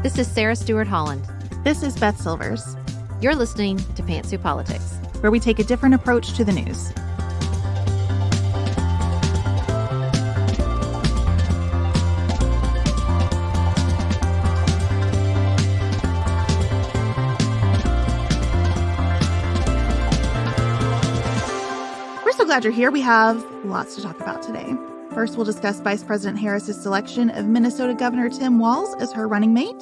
This is Sarah Stewart Holland. This is Beth Silvers. You're listening to Pantsuit Politics, where we take a different approach to the news. We're so glad you're here. We have lots to talk about today. First, we'll discuss Vice President Harris's selection of Minnesota Governor Tim Walz as her running mate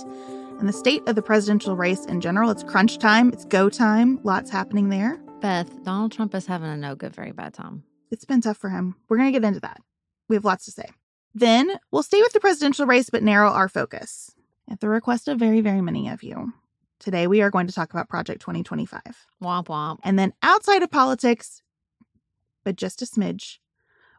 and the state of the presidential race in general. It's crunch time. It's go time. Lots happening there. Beth, Donald Trump is having a no good, very bad time. It's been tough for him. We're going to get into that. We have lots to say. Then we'll stay with the presidential race, but narrow our focus at the request of very, very many of you. Today, we are going to talk about Project 2025. Womp womp. And then outside of politics, but just a smidge,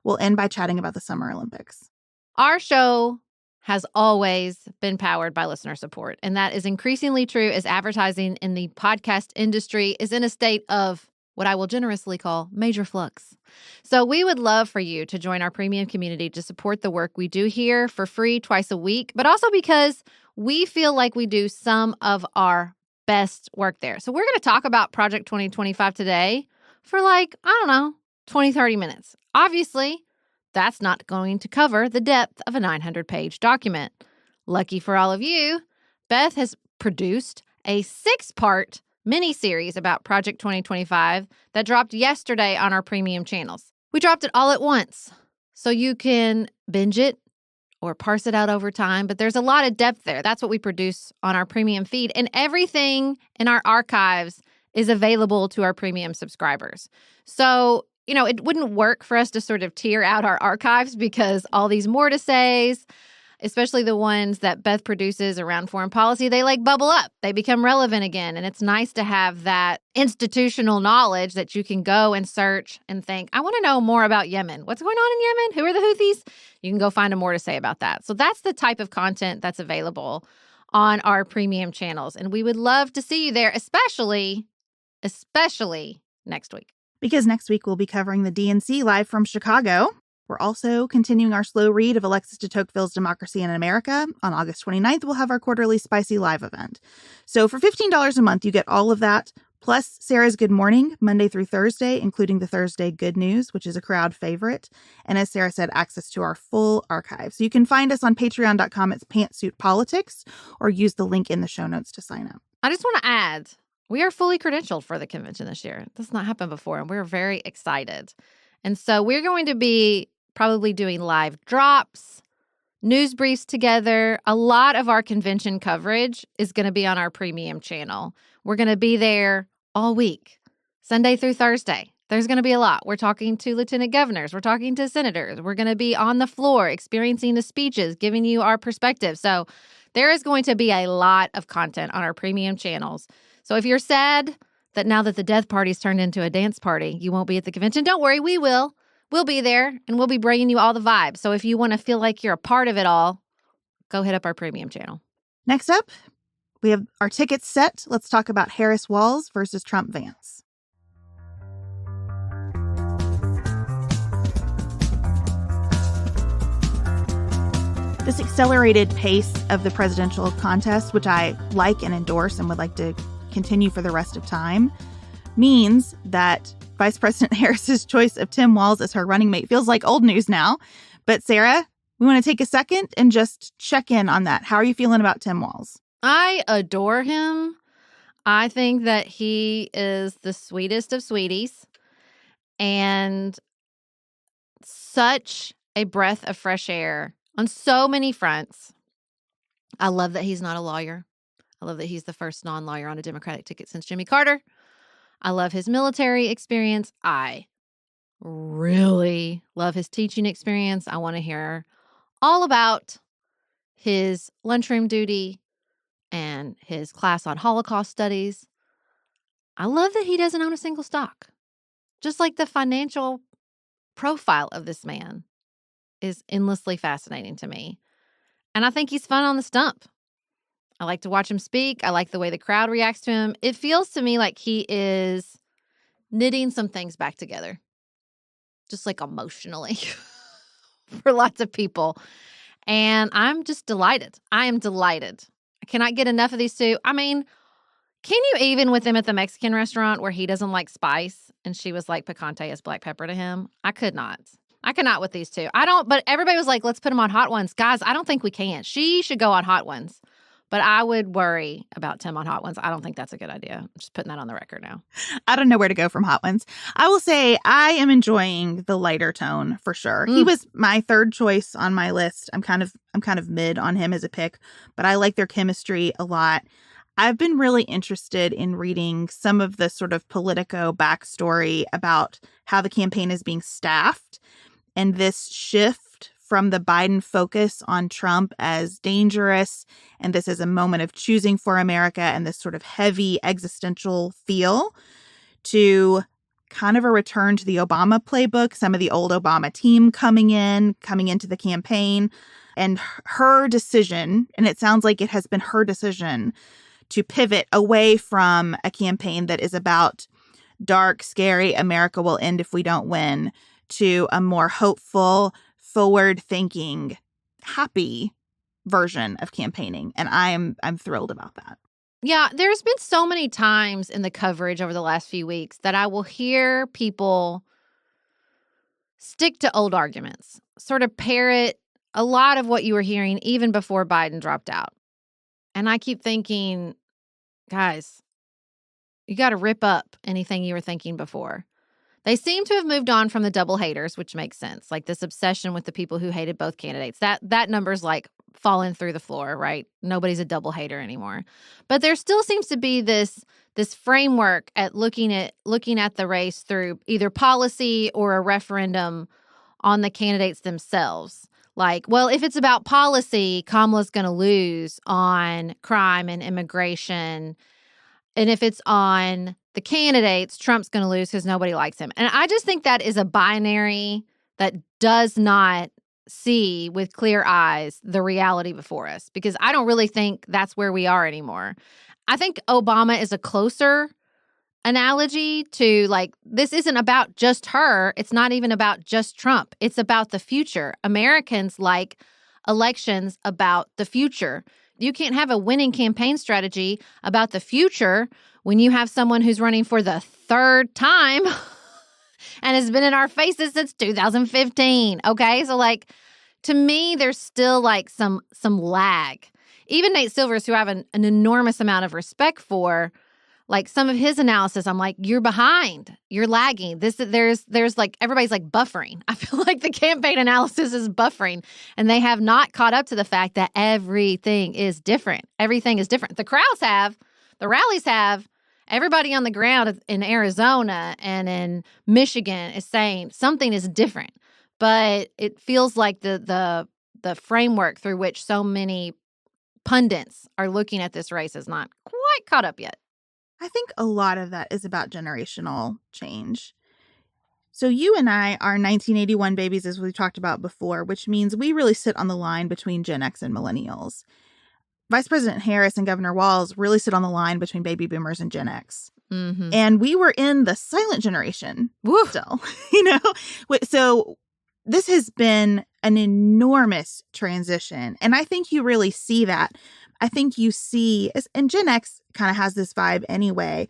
we'll end by chatting about the Summer Olympics. Our show has always been powered by listener support, and that is increasingly true as advertising in the podcast industry is in a state of what I will generously call major flux. So we would love for you to join our premium community to support the work we do here for free twice a week, but also because we feel like we do some of our best work there. So we're going to talk about Project 2025 today for 20, 30 minutes. Obviously, that's not going to cover the depth of a 900-page document. Lucky for all of you, Beth has produced a 6-part mini-series about Project 2025 that dropped yesterday on our premium channels. We dropped it all at once, so you can binge it or parse it out over time, but there's a lot of depth there. That's what we produce on our premium feed, and everything in our archives is available to our premium subscribers. So it wouldn't work for us to sort of tier out our archives because all these more to says, especially the ones that Beth produces around foreign policy, they bubble up. They become relevant again. And it's nice to have that institutional knowledge that you can go and search and think, I want to know more about Yemen. What's going on in Yemen? Who are the Houthis? You can go find a more to say about that. So that's the type of content that's available on our premium channels. And we would love to see you there, especially next week. Because next week we'll be covering the DNC live from Chicago. We're also continuing our slow read of Alexis de Tocqueville's Democracy in America. On August 29th, we'll have our quarterly Spicy Live event. So for $15 a month, you get all of that, plus Sarah's Good Morning, Monday through Thursday, including the Thursday Good News, which is a crowd favorite. And as Sarah said, access to our full archive. So you can find us on patreon.com. It's Pantsuit Politics, or use the link in the show notes to sign up. I just want to add, we are fully credentialed for the convention this year. This has not happened before, and we're very excited. And so we're going to be probably doing live drops, news briefs together. A lot of our convention coverage is going to be on our premium channel. We're going to be there all week, Sunday through Thursday. There's going to be a lot. We're talking to lieutenant governors. We're talking to senators. We're going to be on the floor, experiencing the speeches, giving you our perspective. So there is going to be a lot of content on our premium channels. So if you're sad that now that the death party's turned into a dance party, you won't be at the convention, don't worry, we will. We'll be there, and we'll be bringing you all the vibes. So if you want to feel like you're a part of it all, go hit up our premium channel. Next up, we have our tickets set. Let's talk about Harris-Walz versus Trump-Vance. This accelerated pace of the presidential contest, which I like and endorse and would like to continue for the rest of time, means that Vice President Harris's choice of Tim Walz as her running mate feels like old news now. But Sarah, we want to take a second and just check in on that. How are you feeling about Tim Walz? I adore him. I think that he is the sweetest of sweeties and such a breath of fresh air on so many fronts. I love that he's not a lawyer. I love that he's the first non-lawyer on a Democratic ticket since Jimmy Carter. I love his military experience. I really love his teaching experience. I want to hear all about his lunchroom duty and his class on Holocaust studies. I love that he doesn't own a single stock. Just like the financial profile of this man is endlessly fascinating to me. And I think he's fun on the stump. I like to watch him speak. I like the way the crowd reacts to him. It feels to me like he is knitting some things back together. just like emotionally for lots of people. And I'm just delighted. I am delighted. I cannot get enough of these two. I mean, can you even with him at the Mexican restaurant where he doesn't like spice and she was like picante as black pepper to him? I could not. I could not with these two. I don't, but everybody was like, let's put him on Hot Ones. Guys, I don't think we can. She should go on Hot Ones. But I would worry about Tim on Hot Ones. I don't think that's a good idea. I'm just putting that on the record now. I don't know where to go from Hot Ones. I will say I am enjoying the lighter tone for sure. He was my third choice on my list. I'm kind of mid on him as a pick, but I like their chemistry a lot. I've been really interested in reading some of the sort of Politico backstory about how the campaign is being staffed and this shift from the Biden focus on Trump as dangerous, and this is a moment of choosing for America, and this sort of heavy existential feel, to kind of a return to the Obama playbook, some of the old Obama team coming into the campaign, and her decision, and it sounds like it has been her decision, to pivot away from a campaign that is about dark, scary, America will end if we don't win, to a more hopeful, forward-thinking, happy version of campaigning. And I'm thrilled about that. Yeah, there's been so many times in the coverage over the last few weeks that I will hear people stick to old arguments, sort of parrot a lot of what you were hearing even before Biden dropped out. And I keep thinking, guys, you got to rip up anything you were thinking before. They seem to have moved on from the double haters, which makes sense. Like this obsession with the people who hated both candidates. That number's like falling through the floor, right? Nobody's a double hater anymore. But there still seems to be this framework at looking at the race through either policy or a referendum on the candidates themselves. Like, well, if it's about policy, Kamala's going to lose on crime and immigration. And if it's on the candidates, Trump's going to lose because nobody likes him. And I just think that is a binary that does not see with clear eyes the reality before us, because I don't really think that's where we are anymore. I think Obama is a closer analogy to, like, this isn't about just her. It's not even about just Trump. It's about the future. Americans like elections about the future. You can't have a winning campaign strategy about the future when you have someone who's running for the third time and has been in our faces since 2015. Okay, so like, to me, there's still like some lag. Even Nate Silvers, who I have an enormous amount of respect for, like some of his analysis, I'm like, you're behind, you're lagging. There's like, everybody's like buffering. I feel like the campaign analysis is buffering, and they have not caught up to the fact that everything is different. Everything is different. The crowds have, the rallies have, everybody on the ground in Arizona and in Michigan is saying something is different. But it feels like the framework through which so many pundits are looking at this race is not quite caught up yet. I think a lot of that is about generational change. So you and I are 1981 babies, as we talked about before, which means we really sit on the line between Gen X and millennials. Vice President Harris and Governor Walz really sit on the line between baby boomers and Gen X. Mm-hmm. And we were in the silent generation still, So this has been an enormous transition. And I think you really see that. I think you see, and Gen X kind of has this vibe anyway,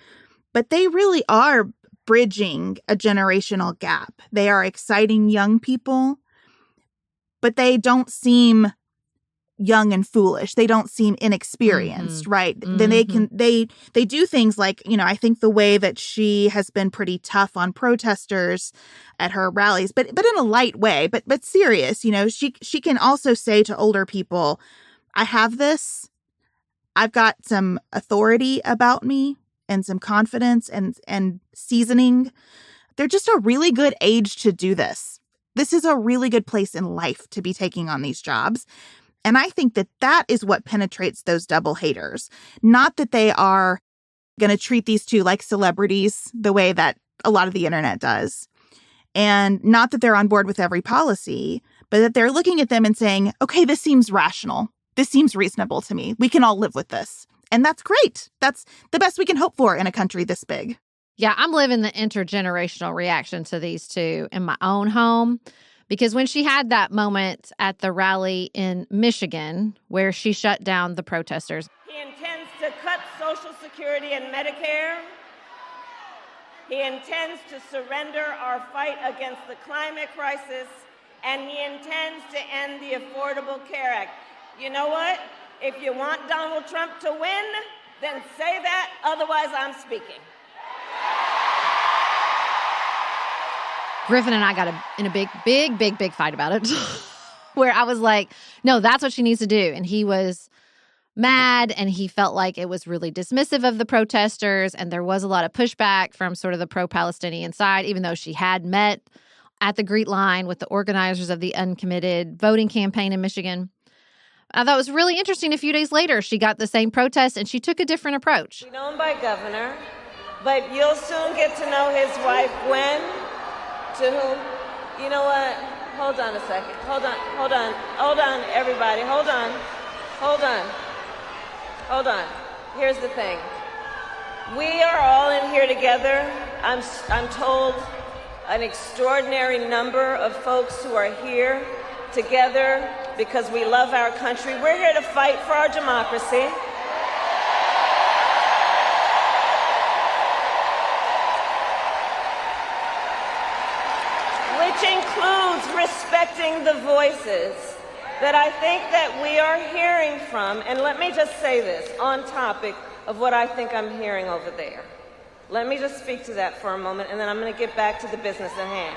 but they really are bridging a generational gap. They are exciting young people, but they don't seem young and foolish. They don't seem inexperienced, right? Mm-hmm. Then they do things like, I think the way that she has been pretty tough on protesters at her rallies, but in a light way, but serious. She can also say to older people, I have this. I've got some authority about me and some confidence and seasoning. They're just a really good age to do this. This is a really good place in life to be taking on these jobs. And I think that is what penetrates those double haters. Not that they are going to treat these two like celebrities the way that a lot of the internet does. And not that they're on board with every policy, but that they're looking at them and saying, okay, this seems rational. This seems reasonable to me. We can all live with this. And that's great. That's the best we can hope for in a country this big. Yeah, I'm living the intergenerational reaction to these two in my own home, because when she had that moment at the rally in Michigan where she shut down the protesters. He intends to cut Social Security and Medicare. He intends to surrender our fight against the climate crisis, and he intends to end the Affordable Care Act. You know what? If you want Donald Trump to win, then say that, otherwise I'm speaking. Griffin and I got in a big fight about it where I was like, no, that's what she needs to do. And he was mad, and he felt like it was really dismissive of the protesters, and there was a lot of pushback from sort of the pro-Palestinian side, even though she had met at the Greet line with the organizers of the uncommitted voting campaign in Michigan. I thought it was really interesting. A few days later, she got the same protest, and she took a different approach. We know him by governor, but you'll soon get to know his wife, Gwen, to whom, you know what? Hold on a second. Hold on, everybody. Hold on. Here's the thing. We are all in here together. I'm told an extraordinary number of folks who are here together because we love our country. We're here to fight for our democracy. Which includes respecting the voices that I think that we are hearing from. And let me just say this on topic of what I think I'm hearing over there. Let me just speak to that for a moment, and then I'm going to get back to the business at hand.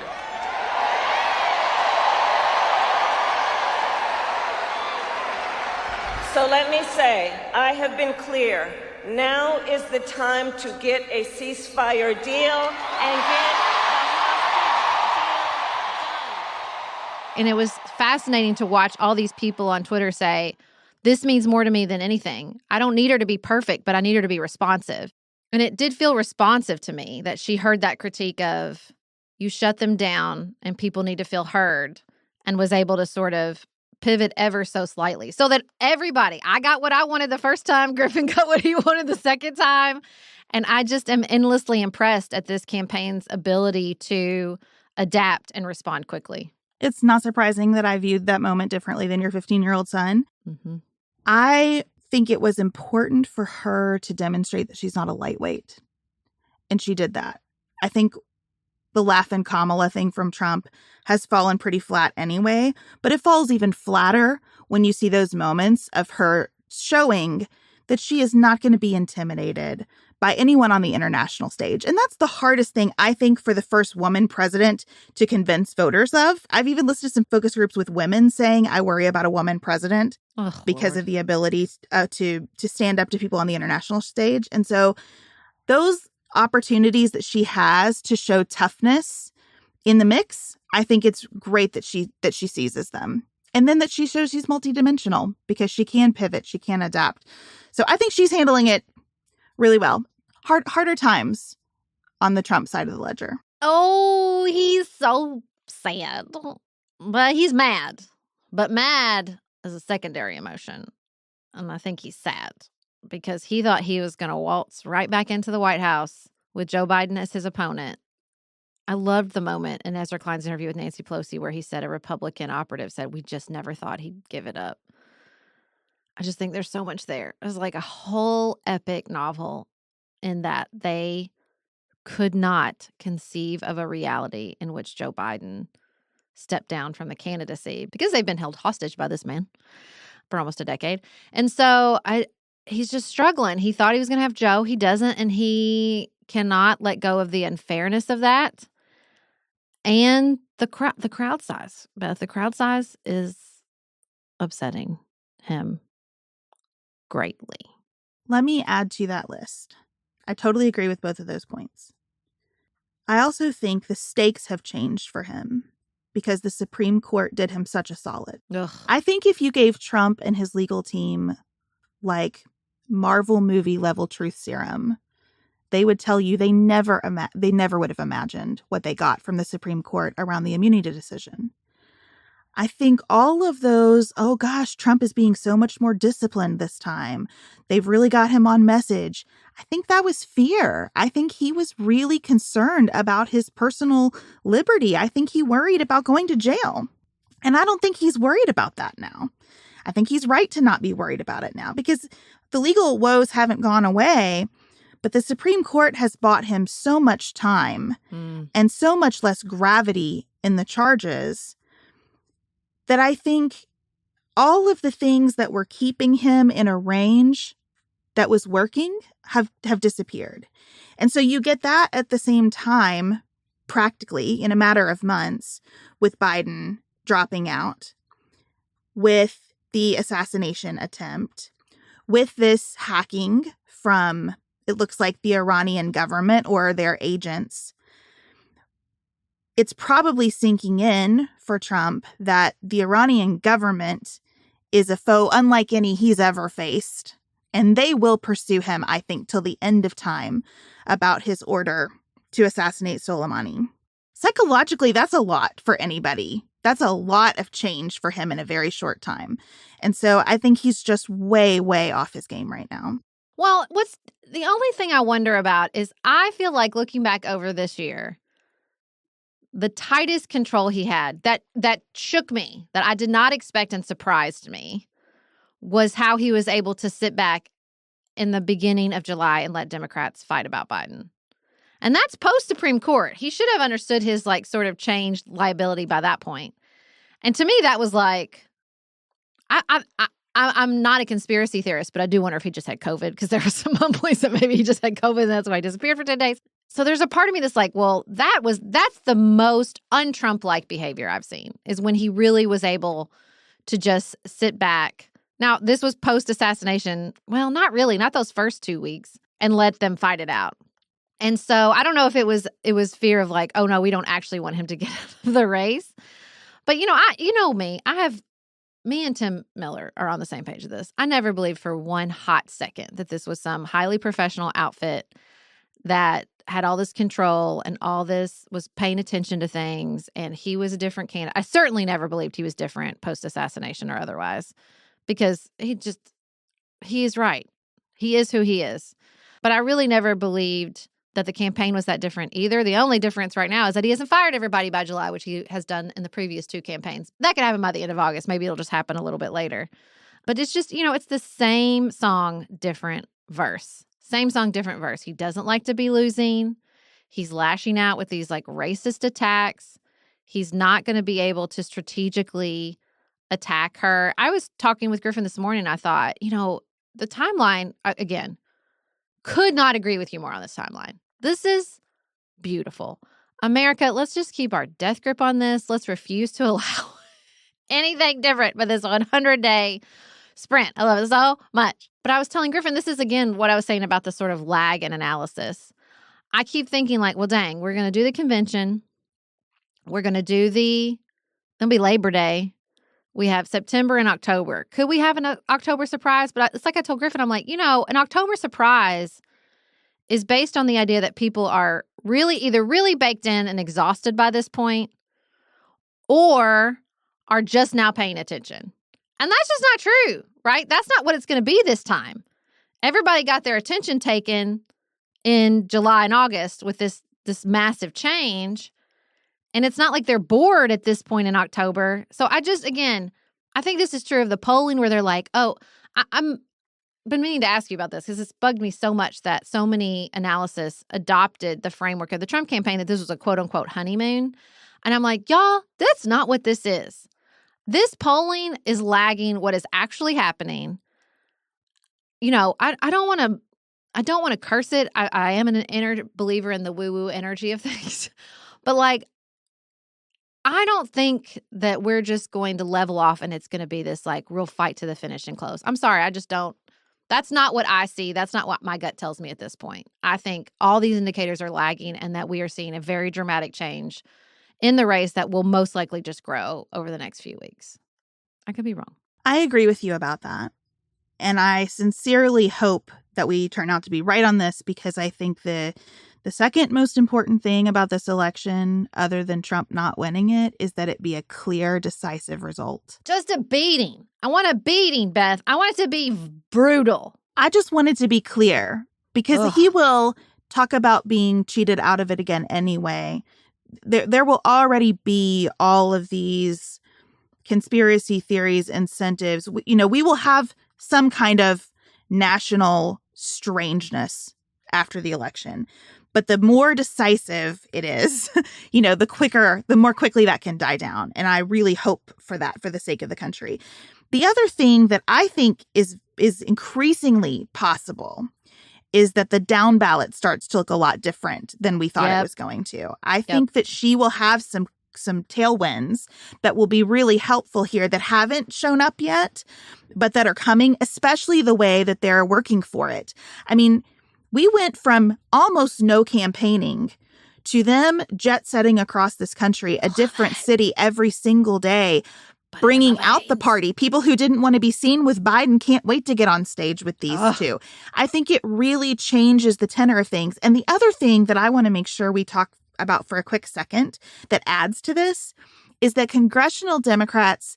So let me say, I have been clear. Now is the time to get a ceasefire deal and get And it was fascinating to watch all these people on Twitter say, this means more to me than anything. I don't need her to be perfect, but I need her to be responsive. And it did feel responsive to me that she heard that critique of, you shut them down and people need to feel heard, and was able to sort of pivot ever so slightly so that everybody, I got what I wanted the first time, Griffin got what he wanted the second time. And I just am endlessly impressed at this campaign's ability to adapt and respond quickly. It's not surprising that I viewed that moment differently than your 15-year-old son. Mm-hmm. I think it was important for her to demonstrate that she's not a lightweight. And she did that. I think the laugh and Kamala thing from Trump has fallen pretty flat anyway, but it falls even flatter when you see those moments of her showing that she is not going to be intimidated by anyone on the international stage. And that's the hardest thing, I think, for the first woman president to convince voters of. I've even listened to some focus groups with women saying, I worry about a woman president because of the ability to stand up to people on the international stage. And so those opportunities that she has to show toughness in the mix, I think it's great that she seizes them. And then that she shows she's multidimensional because she can pivot, she can adapt. So I think she's handling it really well. Harder times on the Trump side of the ledger. Oh, he's so sad. But he's mad. But mad is a secondary emotion. And I think he's sad because he thought he was going to waltz right back into the White House with Joe Biden as his opponent. I loved the moment in Ezra Klein's interview with Nancy Pelosi where he said a Republican operative said, we just never thought he'd give it up. I just think there's so much there. It was like a whole epic novel in that they could not conceive of a reality in which Joe Biden stepped down from the candidacy because they've been held hostage by this man for almost a decade. And so he's just struggling. He thought he was going to have Joe. He doesn't, and he cannot let go of the unfairness of that. And the crowd size, Beth, the crowd size is upsetting him greatly. Let me add to that list. I totally agree with both of those points. I also think the stakes have changed for him because the Supreme Court did him such a solid. Ugh. I think if you gave Trump and his legal team like Marvel movie level truth serum, they would tell you they never would have imagined what they got from the Supreme Court around the immunity decision. I think all of those, oh gosh, Trump is being so much more disciplined this time. They've really got him on message. I think that was fear. I think he was really concerned about his personal liberty. I think he worried about going to jail. And I don't think he's worried about that now. I think he's right to not be worried about it now because the legal woes haven't gone away, but the Supreme Court has bought him so much time and so much less gravity in the charges that I think all of the things that were keeping him in a range that was working have disappeared. And so you get that at the same time, practically in a matter of months, with Biden dropping out, with the assassination attempt, with this hacking from, it looks like, the Iranian government or their agents. It's probably sinking in for Trump that the Iranian government is a foe unlike any he's ever faced. And they will pursue him, I think, till the end of time about his order to assassinate Soleimani. Psychologically, that's a lot for anybody. That's a lot of change for him in a very short time. And so I think he's just way, way off his game right now. Well, what's the only thing I wonder about is I feel like looking back over this year, the tightest control he had that shook me, that I did not expect and surprised me, was how he was able to sit back in the beginning of July and let Democrats fight about Biden. And that's post-Supreme Court. He should have understood his, sort of changed liability by that point. And to me, that was like, I'm not a conspiracy theorist, but I do wonder if he just had COVID, because there are some mumblings that maybe he just had COVID and that's why he disappeared for 10 days. So there's a part of me that's like, well, that's the most un-Trump-like behavior I've seen, is when he really was able to just sit back. Now, this was post-assassination. Well, not really, not those first 2 weeks, and let them fight it out. And so I don't know if it was fear of like, oh no, we don't actually want him to get out of the race. But me and Tim Miller are on the same page of this. I never believed for one hot second that this was some highly professional outfit that had all this control and all this was paying attention to things, and he was a different candidate. I certainly never believed he was different post-assassination or otherwise, because he is right. He is who he is. But I really never believed that the campaign was that different either. The only difference right now is that he hasn't fired everybody by July, which he has done in the previous 2 campaigns. That could happen by the end of August. Maybe it'll just happen a little bit later. But it's just, it's the same song, different verse. Same song, different verse. He doesn't like to be losing. He's lashing out with these racist attacks. He's not going to be able to strategically attack her. I was talking with Griffin this morning. I thought, the timeline, again, could not agree with you more on this timeline. This is beautiful. America, let's just keep our death grip on this. Let's refuse to allow anything different but this 100-day sprint. I love it so much. But I was telling Griffin, this is, again, what I was saying about the sort of lag in analysis. I keep thinking well, dang, we're going to do the convention. We're going to do it'll be Labor Day. We have September and October. Could we have an October surprise? But it's like I told Griffin, I'm like, an October surprise is based on the idea that people are either really baked in and exhausted by this point, or are just now paying attention. And that's just not true, right? That's not what it's going to be this time. Everybody got their attention taken in July and August with this massive change. And it's not like they're bored at this point in October. So I think this is true of the polling where they're like, oh, I'm been meaning to ask you about this because it's bugged me so much that so many analysis adopted the framework of the Trump campaign that this was a quote unquote honeymoon. And I'm like, y'all, that's not what this is. This polling is lagging what is actually happening. I don't want to curse it. I am an inner believer in the woo-woo energy of things. But I don't think that we're just going to level off and it's going to be this real fight to the finish and close. I'm sorry. I just don't. That's not what I see. That's not what my gut tells me at this point. I think all these indicators are lagging and that we are seeing a very dramatic change in the race that will most likely just grow over the next few weeks. I could be wrong. I agree with you about that. And I sincerely hope that we turn out to be right on this, because I think the The second most important thing about this election, other than Trump not winning it, is that it be a clear, decisive result. Just a beating. I want a beating, Beth. I want it to be brutal. I just want it to be clear because he will talk about being cheated out of it again anyway. There will already be all of these conspiracy theories, incentives. We will have some kind of national strangeness after the election. But the more decisive it is, the more quickly that can die down. And I really hope for that for the sake of the country. The other thing that I think is increasingly possible is that the down ballot starts to look a lot different than we thought it was going to. I think that she will have some tailwinds that will be really helpful here that haven't shown up yet, but that are coming, especially the way that they're working for it. I mean, we went from almost no campaigning to them jet setting across this country, a different city every single day, bringing out the party. People who didn't want to be seen with Biden can't wait to get on stage with these two. I think it really changes the tenor of things. And the other thing that I want to make sure we talk about for a quick second that adds to this is that congressional Democrats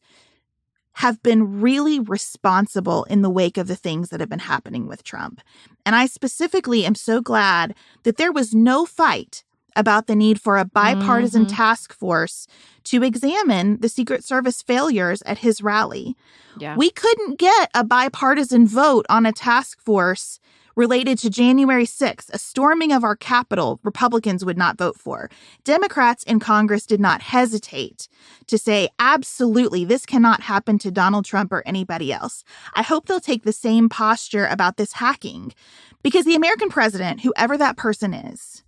have been really responsible in the wake of the things that have been happening with Trump. And I specifically am so glad that there was no fight about the need for a bipartisan task force to examine the Secret Service failures at his rally. Yeah. We couldn't get a bipartisan vote on a task force related to January 6th, a storming of our Capitol Republicans would not vote for. Democrats in Congress did not hesitate to say, absolutely, this cannot happen to Donald Trump or anybody else. I hope they'll take the same posture about this hacking, because the American president, whoever that person is,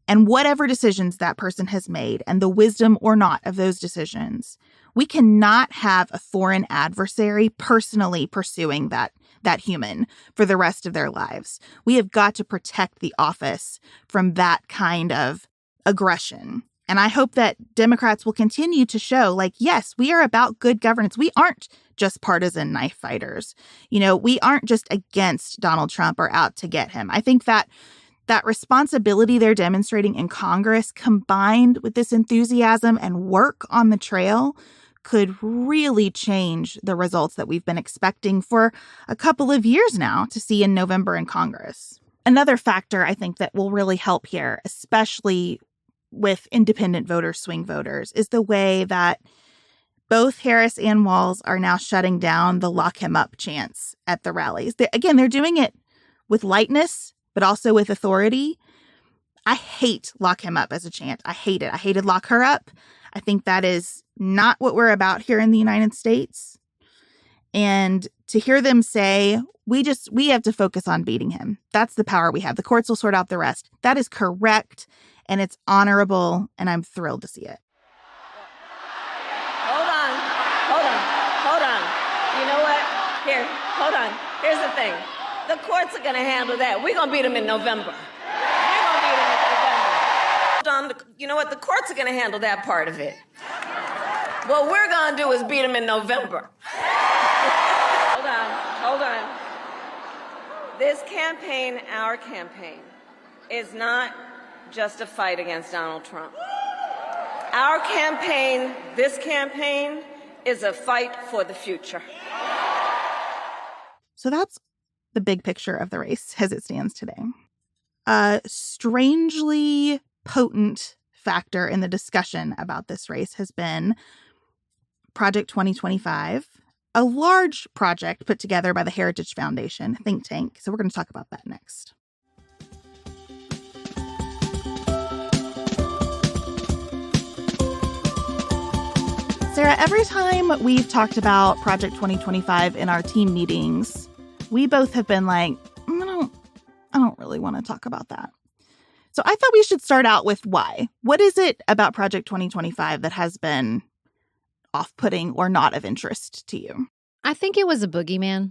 and whatever decisions that person has made, and the wisdom or not of those decisions, we cannot have a foreign adversary personally pursuing that human for the rest of their lives. We have got to protect the office from that kind of aggression. And I hope that Democrats will continue to show, yes, we are about good governance. We aren't just partisan knife fighters. We aren't just against Donald Trump or out to get him. I think that responsibility they're demonstrating in Congress, combined with this enthusiasm and work on the trail, could really change the results that we've been expecting for a couple of years now to see in November in Congress. Another factor I think that will really help here, especially with independent voters, swing voters, is the way that both Harris and Walz are now shutting down the lock him up chants at the rallies. They're doing it with lightness, but also with authority. I hate lock him up as a chant. I hate it. I hated lock her up. I think that is not what we're about here in the United States. And to hear them say, we have to focus on beating him. That's the power we have. The courts will sort out the rest. That is correct, and it's honorable, and I'm thrilled to see it. Hold on. You know what? Here, hold on. Here's the thing. The courts are going to handle that. We're going to beat them in November. You know what? The courts are going to handle that part of it. What we're going to do is beat them in November. Hold on. This campaign, our campaign, is not just a fight against Donald Trump. Our campaign, this campaign, is a fight for the future. So that's the big picture of the race as it stands today. A strangely potent factor in the discussion about this race has been Project 2025, a large project put together by the Heritage Foundation think tank. So we're going to talk about that next. Sarah, every time we've talked about Project 2025 in our team meetings, we both have been like, I don't really want to talk about that. So I thought we should start out with why. What is it about Project 2025 that has been off-putting or not of interest to you? I think it was a boogeyman.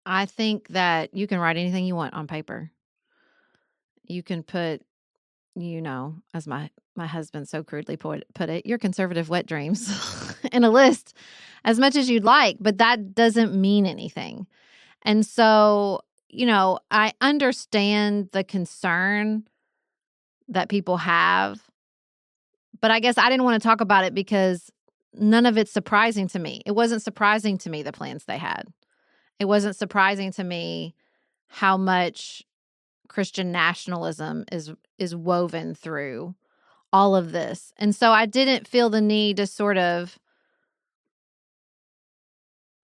I think that you can write anything you want on paper. You can put, as my husband so crudely put it, your conservative wet dreams in a list as much as you'd like, but that doesn't mean anything. And so, I understand the concern that people have. But I guess I didn't want to talk about it because none of it's surprising to me. It wasn't surprising to me, the plans they had. It wasn't surprising to me how much Christian nationalism is woven through all of this. And so I didn't feel the need to sort of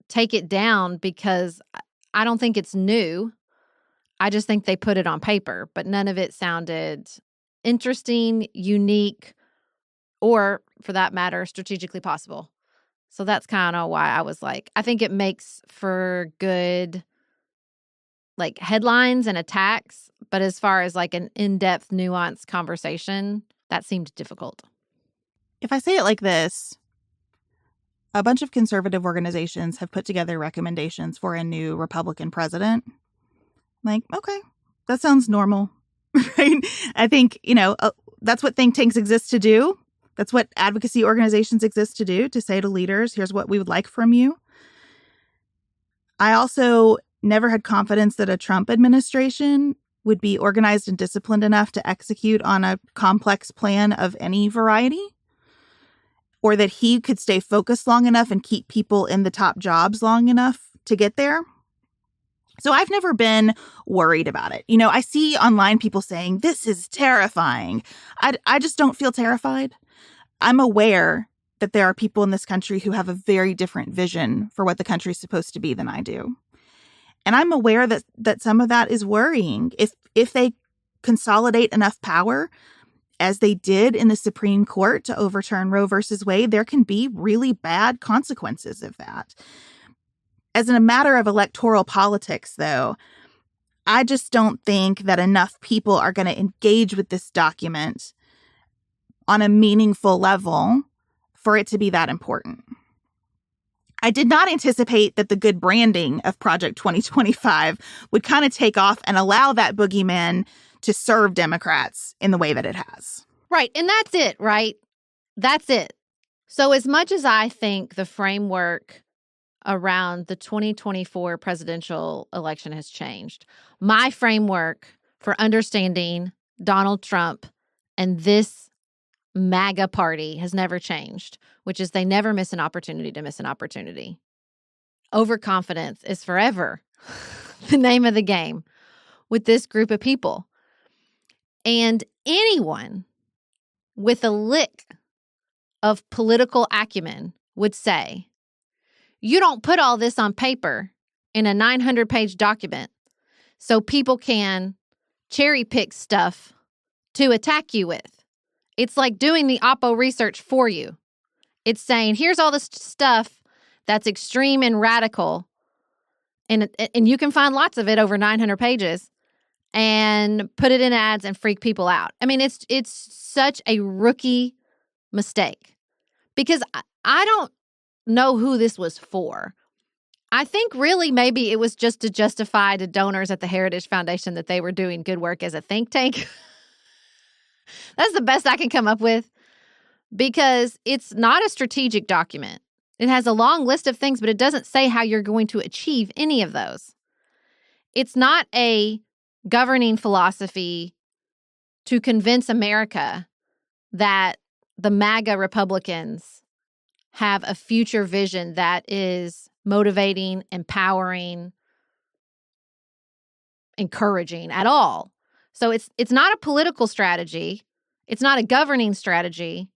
take it down because I don't think it's new. I just think they put it on paper, but none of it sounded interesting, unique, or for that matter, strategically possible. So that's kind of why I was like, I think it makes for good like headlines and attacks, but as far as like an in-depth, nuanced conversation, that seemed difficult. If I say it like this, a bunch of conservative organizations have put together recommendations for a new Republican president. Like, okay, that sounds normal, right? I think, that's what think tanks exist to do. That's what advocacy organizations exist to do, to say to leaders, here's what we would like from you. I also never had confidence that a Trump administration would be organized and disciplined enough to execute on a complex plan of any variety, or that he could stay focused long enough and keep people in the top jobs long enough to get there. So I've never been worried about it. I see online people saying, this is terrifying. I just don't feel terrified. I'm aware that there are people in this country who have a very different vision for what the country is supposed to be than I do. And I'm aware that some of that is worrying. If they consolidate enough power, as they did in the Supreme Court to overturn Roe versus Wade, there can be really bad consequences of that. As in a matter of electoral politics, though, I just don't think that enough people are going to engage with this document on a meaningful level for it to be that important. I did not anticipate that the good branding of Project 2025 would kind of take off and allow that boogeyman to serve Democrats in the way that it has. Right. And that's it, right? That's it. So as much as I think the framework around the 2024 presidential election has changed, my framework for understanding Donald Trump and this MAGA party has never changed, which is they never miss an opportunity to miss an opportunity. Overconfidence is forever the name of the game with this group of people. And anyone with a lick of political acumen would say, you don't put all this on paper in a 900-page document so people can cherry pick stuff to attack you with. It's like doing the Oppo research for you. It's saying, here's all this stuff that's extreme and radical, and you can find lots of it over 900 pages, and put it in ads and freak people out. I mean, it's such a rookie mistake because I don't know who this was for. I think really maybe it was just to justify to donors at the Heritage Foundation that they were doing good work as a think tank. That's the best I can come up with because it's not a strategic document. It has a long list of things, but it doesn't say how you're going to achieve any of those. It's not a governing philosophy to convince America that the MAGA Republicans have a future vision that is motivating, empowering, encouraging at all. So it's not a political strategy. It's not a governing strategy.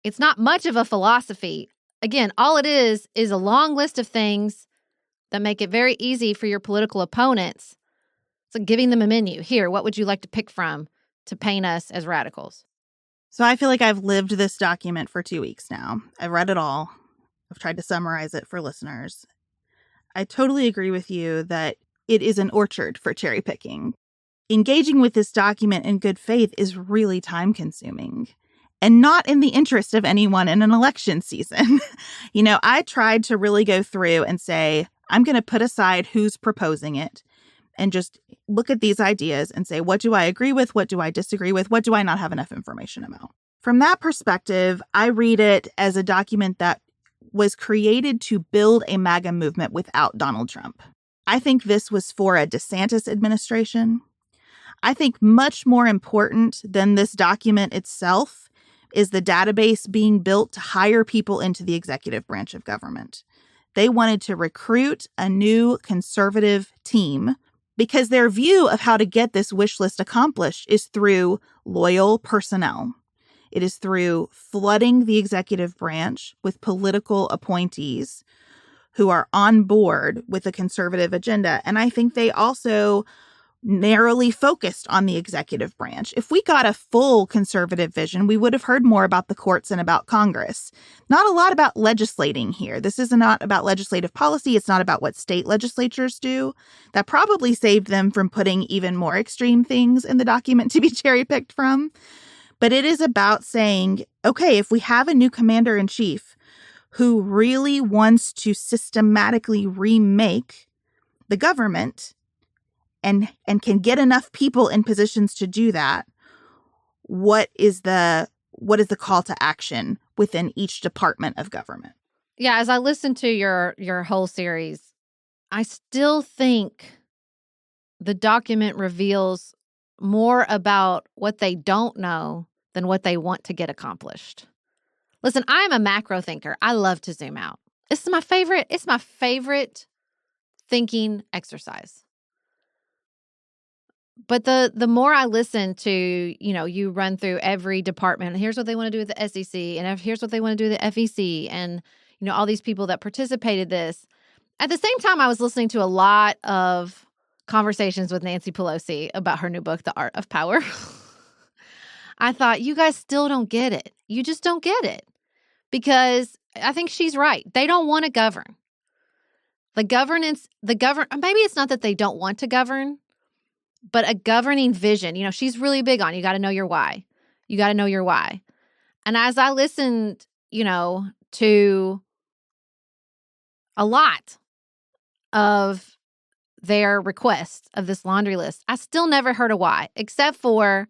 It's not much of a philosophy. Again, all it is a long list of things that make it very easy for your political opponents. It's like giving them a menu. Here, what would you like to pick from to paint us as radicals? So I feel like I've lived this document for 2 weeks now. I've read it all. I've tried to summarize it for listeners. I totally agree with you that it is an orchard for cherry picking. Engaging with this document in good faith is really time consuming and not in the interest of anyone in an election season. I tried to really go through and say, I'm going to put aside who's proposing it and just look at these ideas and say, what do I agree with? What do I disagree with? What do I not have enough information about? From that perspective, I read it as a document that was created to build a MAGA movement without Donald Trump. I think this was for a DeSantis administration. I think much more important than this document itself is the database being built to hire people into the executive branch of government. They wanted to recruit a new conservative team because their view of how to get this wish list accomplished is through loyal personnel. It is through flooding the executive branch with political appointees who are on board with a conservative agenda. And I think they also narrowly focused on the executive branch. If we got a full conservative vision, we would have heard more about the courts and about Congress. Not a lot about legislating here. This is not about legislative policy. It's not about what state legislatures do. That probably saved them from putting even more extreme things in the document to be cherry-picked from. But it is about saying, okay, if we have a new commander-in-chief who really wants to systematically remake the government and can get enough people in positions to do that, what is the call to action within each department of government? Yeah, as I listen to your whole series, I still think the document reveals more about what they don't know than what they want to get accomplished. Listen, I am a macro thinker. I love to zoom out. It's my favorite thinking exercise. But the more I listen to, you run through every department, here's what they want to do with the SEC, and here's what they want to do with the FEC, and, all these people that participated this. At the same time, I was listening to a lot of conversations with Nancy Pelosi about her new book, The Art of Power. I thought, you guys still don't get it. You just don't get it. Because I think she's right. They don't want to govern. Maybe it's not that they don't want to govern, but a governing vision. She's really big on, you got to know your why. You got to know your why. And as I listened, to a lot of their requests of this laundry list, I still never heard a why, except for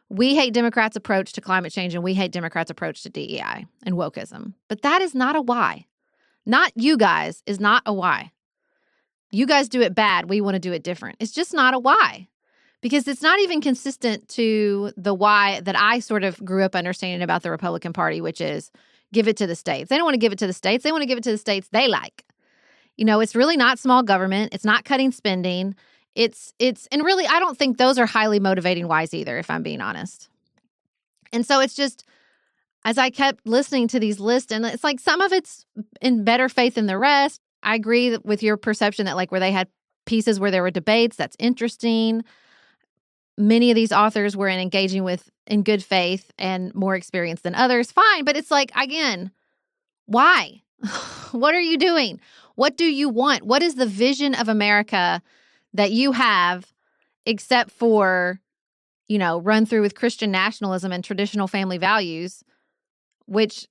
we hate Democrats' approach to climate change and we hate Democrats' approach to DEI and wokeism. But that is not a why. Not you guys is not a why. You guys do it bad. We want to do it different. It's just not a why. Because it's not even consistent to the why that I sort of grew up understanding about the Republican Party, which is give it to the states. They don't want to give it to the states. They want to give it to the states they like. It's really not small government. It's not cutting spending. And really, I don't think those are highly motivating whys either, if I'm being honest. And so it's just, as I kept listening to these lists, and it's like some of it's in better faith than the rest. I agree with your perception that where they had pieces where there were debates, that's interesting. Many of these authors were engaging with in good faith and more experience than others. Fine, but it's again, why? What are you doing? What do you want? What is the vision of America that you have, except for, run through with Christian nationalism and traditional family values, which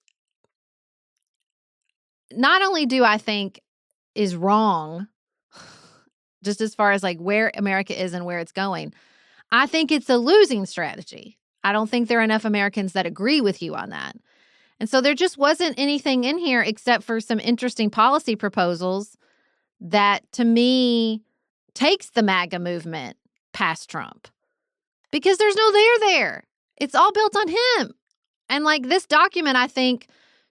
not only do I think is wrong, just as far as where America is and where it's going, I think it's a losing strategy. I don't think there are enough Americans that agree with you on that. And so there just wasn't anything in here except for some interesting policy proposals that, to me, takes the MAGA movement past Trump. Because there's no there. It's all built on him. And this document, I think,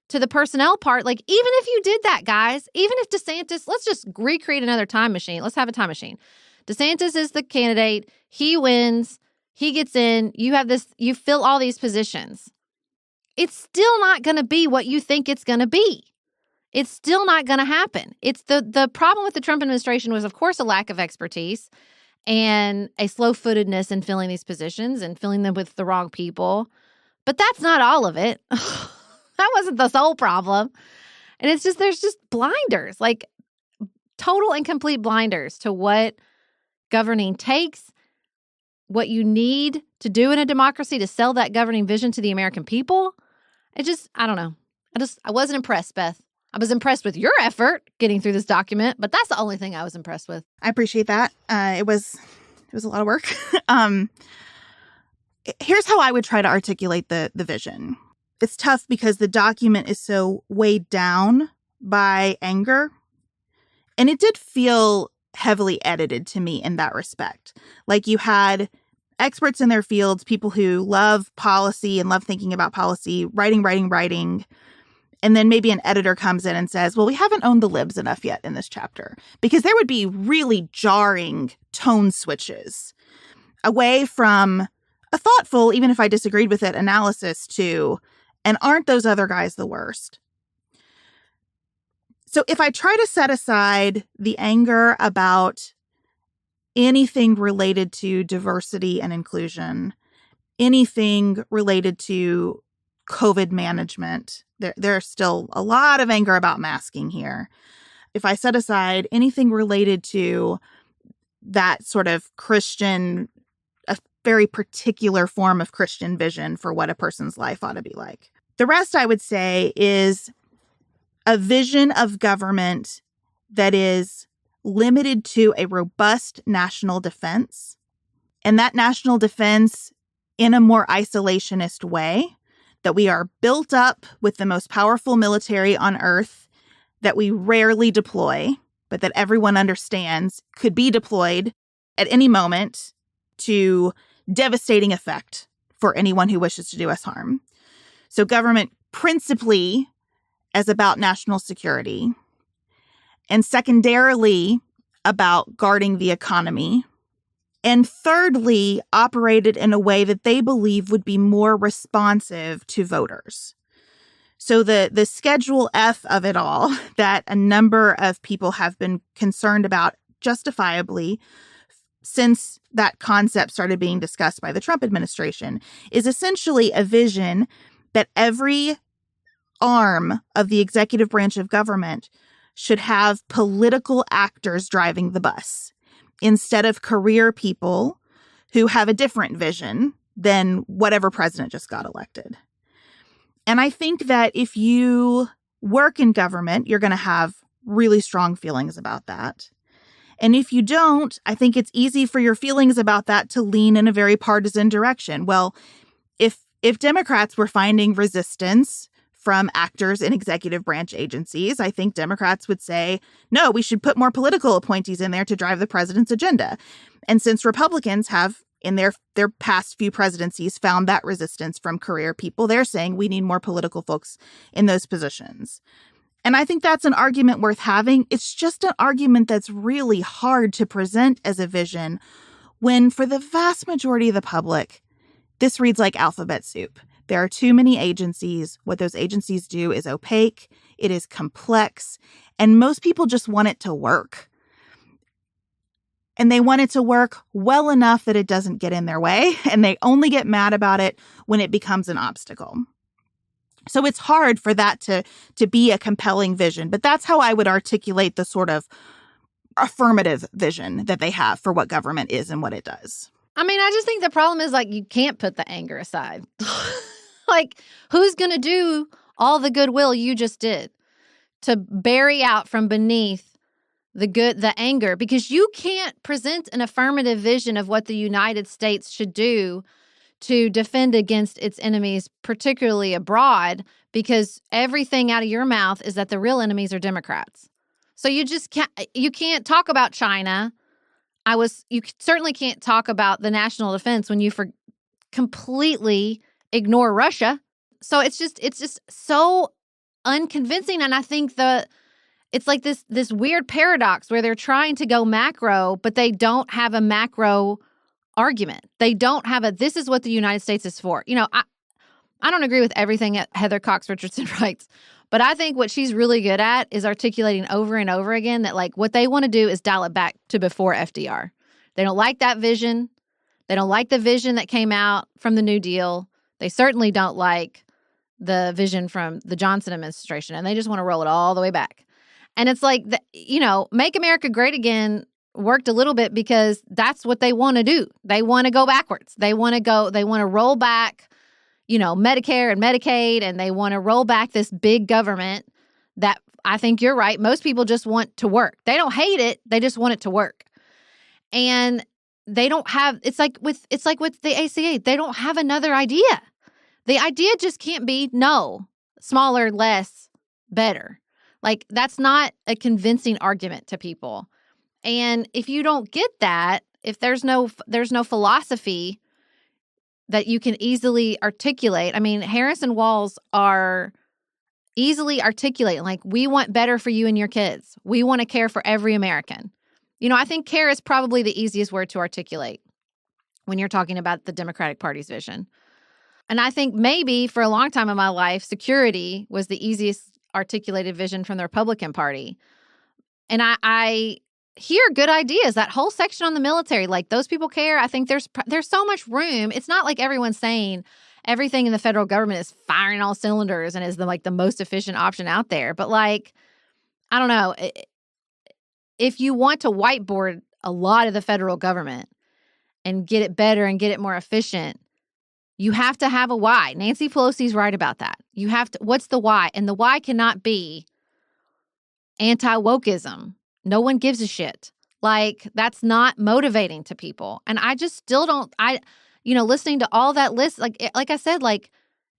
to the personnel part, even if you did that, guys, even if DeSantis, let's just recreate another time machine. Let's have a time machine. DeSantis is the candidate. He wins. He gets in. You fill all these positions. It's still not going to be what you think it's going to be. It's still not going to happen. It's the problem with the Trump administration was, of course, a lack of expertise and a slow-footedness in filling these positions and filling them with the wrong people. But that's not all of it. That wasn't the sole problem. And it's just, there's just blinders, total and complete blinders to what governing takes, what you need to do in a democracy to sell that governing vision to the American people. I don't know. I wasn't impressed, Beth. I was impressed with your effort getting through this document, but that's the only thing I was impressed with. I appreciate that. It was a lot of work. Here's how I would try to articulate the vision. It's tough because the document is so weighed down by anger. And it did feel heavily edited to me in that respect. You had experts in their fields, people who love policy and love thinking about policy, writing. And then maybe an editor comes in and says, well, we haven't owned the libs enough yet in this chapter, because there would be really jarring tone switches away from a thoughtful, even if I disagreed with it, analysis to, and aren't those other guys the worst? So if I try to set aside the anger about anything related to diversity and inclusion, anything related to COVID management, there's still a lot of anger about masking here. If I set aside anything related to that sort of Christian, a very particular form of Christian vision for what a person's life ought to be like, the rest I would say is a vision of government that is limited to a robust national defense, and that national defense in a more isolationist way, that we are built up with the most powerful military on earth that we rarely deploy, but that everyone understands could be deployed at any moment to devastating effect for anyone who wishes to do us harm. So government principally as about national security, and secondarily about guarding the economy, and thirdly, operated in a way that they believe would be more responsive to voters. So the Schedule F of it all, that a number of people have been concerned about justifiably since that concept started being discussed by the Trump administration, is essentially a vision that every arm of the executive branch of government should have political actors driving the bus instead of career people who have a different vision than whatever president just got elected. And I think that if you work in government, you're going to have really strong feelings about that. And if you don't, I think it's easy for your feelings about that to lean in a very partisan direction. Well, if Democrats were finding resistance from actors in executive branch agencies, I think Democrats would say, no, we should put more political appointees in there to drive the president's agenda. And since Republicans have, in their past few presidencies, found that resistance from career people, they're saying we need more political folks in those positions. And I think that's an argument worth having. It's just an argument that's really hard to present as a vision when, for the vast majority of the public, this reads like alphabet soup. There are too many agencies. What those agencies do is opaque. It is complex. And most people just want it to work. And they want it to work well enough that it doesn't get in their way. And they only get mad about it when it becomes an obstacle. So it's hard for that to be a compelling vision. But that's how I would articulate the sort of affirmative vision that they have for what government is and what it does. I mean, I just think the problem is, like, you can't put the anger aside. Like, who's going to do all the goodwill you just did to bury out from beneath the anger? Because you can't present an affirmative vision of what the United States should do to defend against its enemies, particularly abroad, because everything out of your mouth is that the real enemies are Democrats. So you can't talk about China. You certainly can't talk about the national defense when you completely ignore Russia. So it's just so unconvincing. And I think it's like this weird paradox where they're trying to go macro, but they don't have a macro argument. They don't have this is what the United States is for. You know, I don't agree with everything that Heather Cox Richardson writes, but I think what she's really good at is articulating over and over again that, like, what they want to do is dial it back to before FDR. They don't like that vision. They don't like the vision that came out from the New Deal. They certainly don't like the vision from the Johnson administration, and they just want to roll it all the way back. And it's like, Make America Great Again worked a little bit because that's what they want to do. They want to go backwards. They want to roll back, Medicare and Medicaid, and they want to roll back this big government that, I think you're right, most people just want to work. They don't hate it. They just want it to work. And they don't have, it's like with the ACA, they don't have another idea. The idea just can't be smaller, less, better. Like, that's not a convincing argument to people. And if you don't get that, if there's no philosophy that you can easily articulate. I mean, Harris and Walz are easily articulating, like, we want better for you and your kids. We want to care for every American. I think care is probably the easiest word to articulate when you're talking about the Democratic Party's vision. And I think maybe for a long time in my life, security was the easiest articulated vision from the Republican Party. And I hear good ideas. That whole section on the military, like, those people care. I think there's so much room. It's not like everyone's saying everything in the federal government is firing all cylinders and is the most efficient option out there. But, like, I don't know. If you want to whiteboard a lot of the federal government and get it better and get it more efficient, you have to have a why. Nancy Pelosi's right about that. You have to. What's the why? And the why cannot be anti-wokeism. No one gives a shit. Like, that's not motivating to people. And I just still don't, listening to all that list, like I said, like,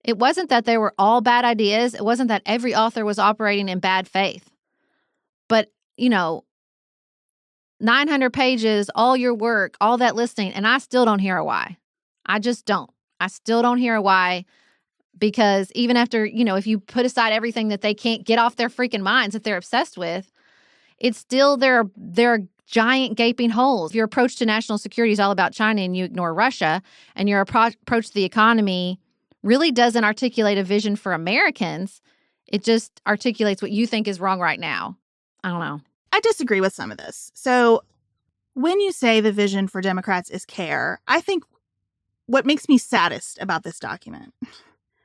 it wasn't that they were all bad ideas. It wasn't that every author was operating in bad faith. But, 900 pages, all your work, all that listing, and I still don't hear a why. I just don't. I still don't hear a why, because even after, if you put aside everything that they can't get off their freaking minds that they're obsessed with, it's still there are giant gaping holes. If your approach to national security is all about China and you ignore Russia, and your approach to the economy really doesn't articulate a vision for Americans, it just articulates what you think is wrong right now. I don't know. I disagree with some of this. So when you say the vision for Democrats is care, I think what makes me saddest about this document,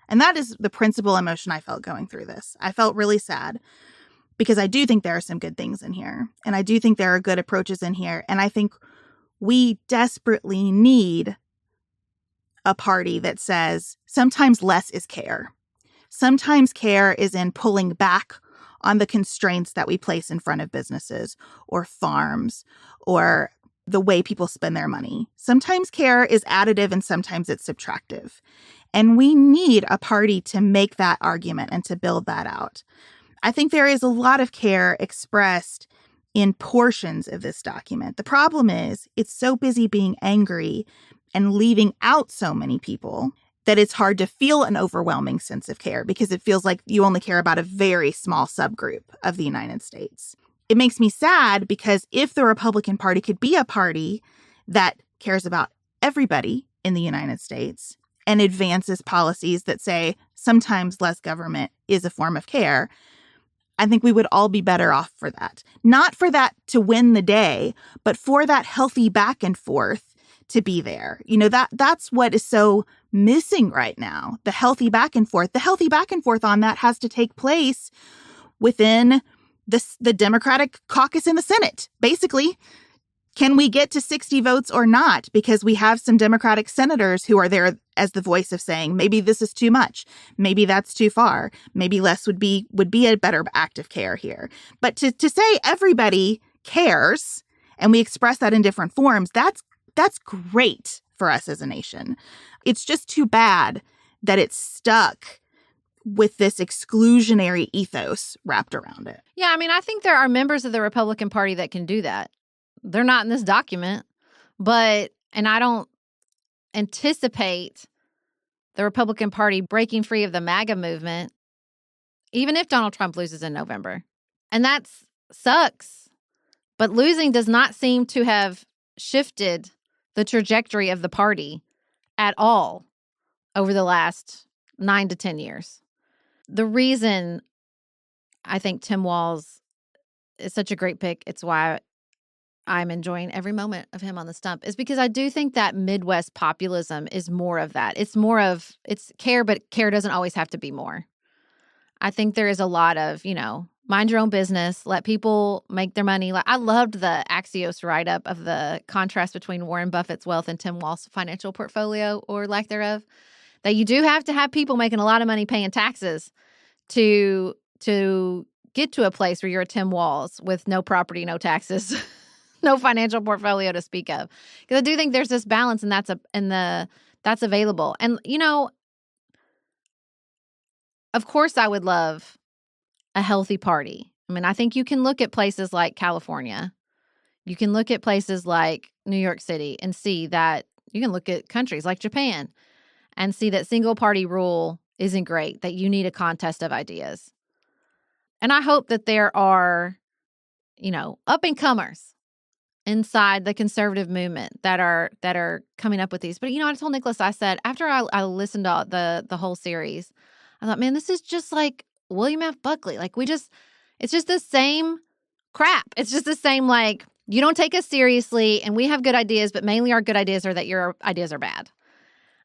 and that is the principal emotion I felt going through this. I felt really sad because I do think there are some good things in here, and I do think there are good approaches in here. And I think we desperately need a party that says sometimes less is care. Sometimes care is in pulling back on the constraints that we place in front of businesses or farms or the way people spend their money. Sometimes care is additive and sometimes it's subtractive. And we need a party to make that argument and to build that out. I think there is a lot of care expressed in portions of this document. The problem is it's so busy being angry and leaving out so many people that it's hard to feel an overwhelming sense of care, because it feels like you only care about a very small subgroup of the United States. It makes me sad because if the Republican Party could be a party that cares about everybody in the United States and advances policies that say sometimes less government is a form of care, I think we would all be better off for that. Not for that to win the day, but for that healthy back and forth to be there. That's what is so missing right now. The healthy back and forth. The healthy back and forth on that has to take place within the Democratic caucus in the Senate. Basically, can we get to 60 votes or not? Because we have some Democratic senators who are there as the voice of saying, maybe this is too much. Maybe that's too far. Maybe less would be a better act of care here. But to say everybody cares and we express that in different forms, that's great for us as a nation. It's just too bad that it's stuck with this exclusionary ethos wrapped around it. Yeah, I mean, I think there are members of the Republican Party that can do that. They're not in this document, and I don't anticipate the Republican Party breaking free of the MAGA movement, even if Donald Trump loses in November. And that sucks. But losing does not seem to have shifted the trajectory of the party at all over the last 9 to 10 years. The reason I think Tim Walz is such a great pick, it's why I'm enjoying every moment of him on the stump, is because I do think that Midwest populism is more of that. It's care, but care doesn't always have to be more. I think there is a lot of, mind your own business, let people make their money. I loved the Axios write-up of the contrast between Warren Buffett's wealth and Tim Walz's financial portfolio, or lack thereof, that you do have to have people making a lot of money paying taxes to get to a place where you're a Tim Walz with no property, no taxes, no financial portfolio to speak of. Because I do think there's this balance, and that's available. And, of course I would love a healthy party. I mean, I think you can look at places like California. You can look at places like New York City and see that. You can look at countries like Japan and see that single party rule isn't great, that you need a contest of ideas. And I hope that there are, up and comers inside the conservative movement that are coming up with these. But I told Nicholas, I said, after I listened to the whole series, I thought, man, this is just like William F. Buckley. Like it's just the same crap. It's just the same, like, you don't take us seriously and we have good ideas, but mainly our good ideas are that your ideas are bad.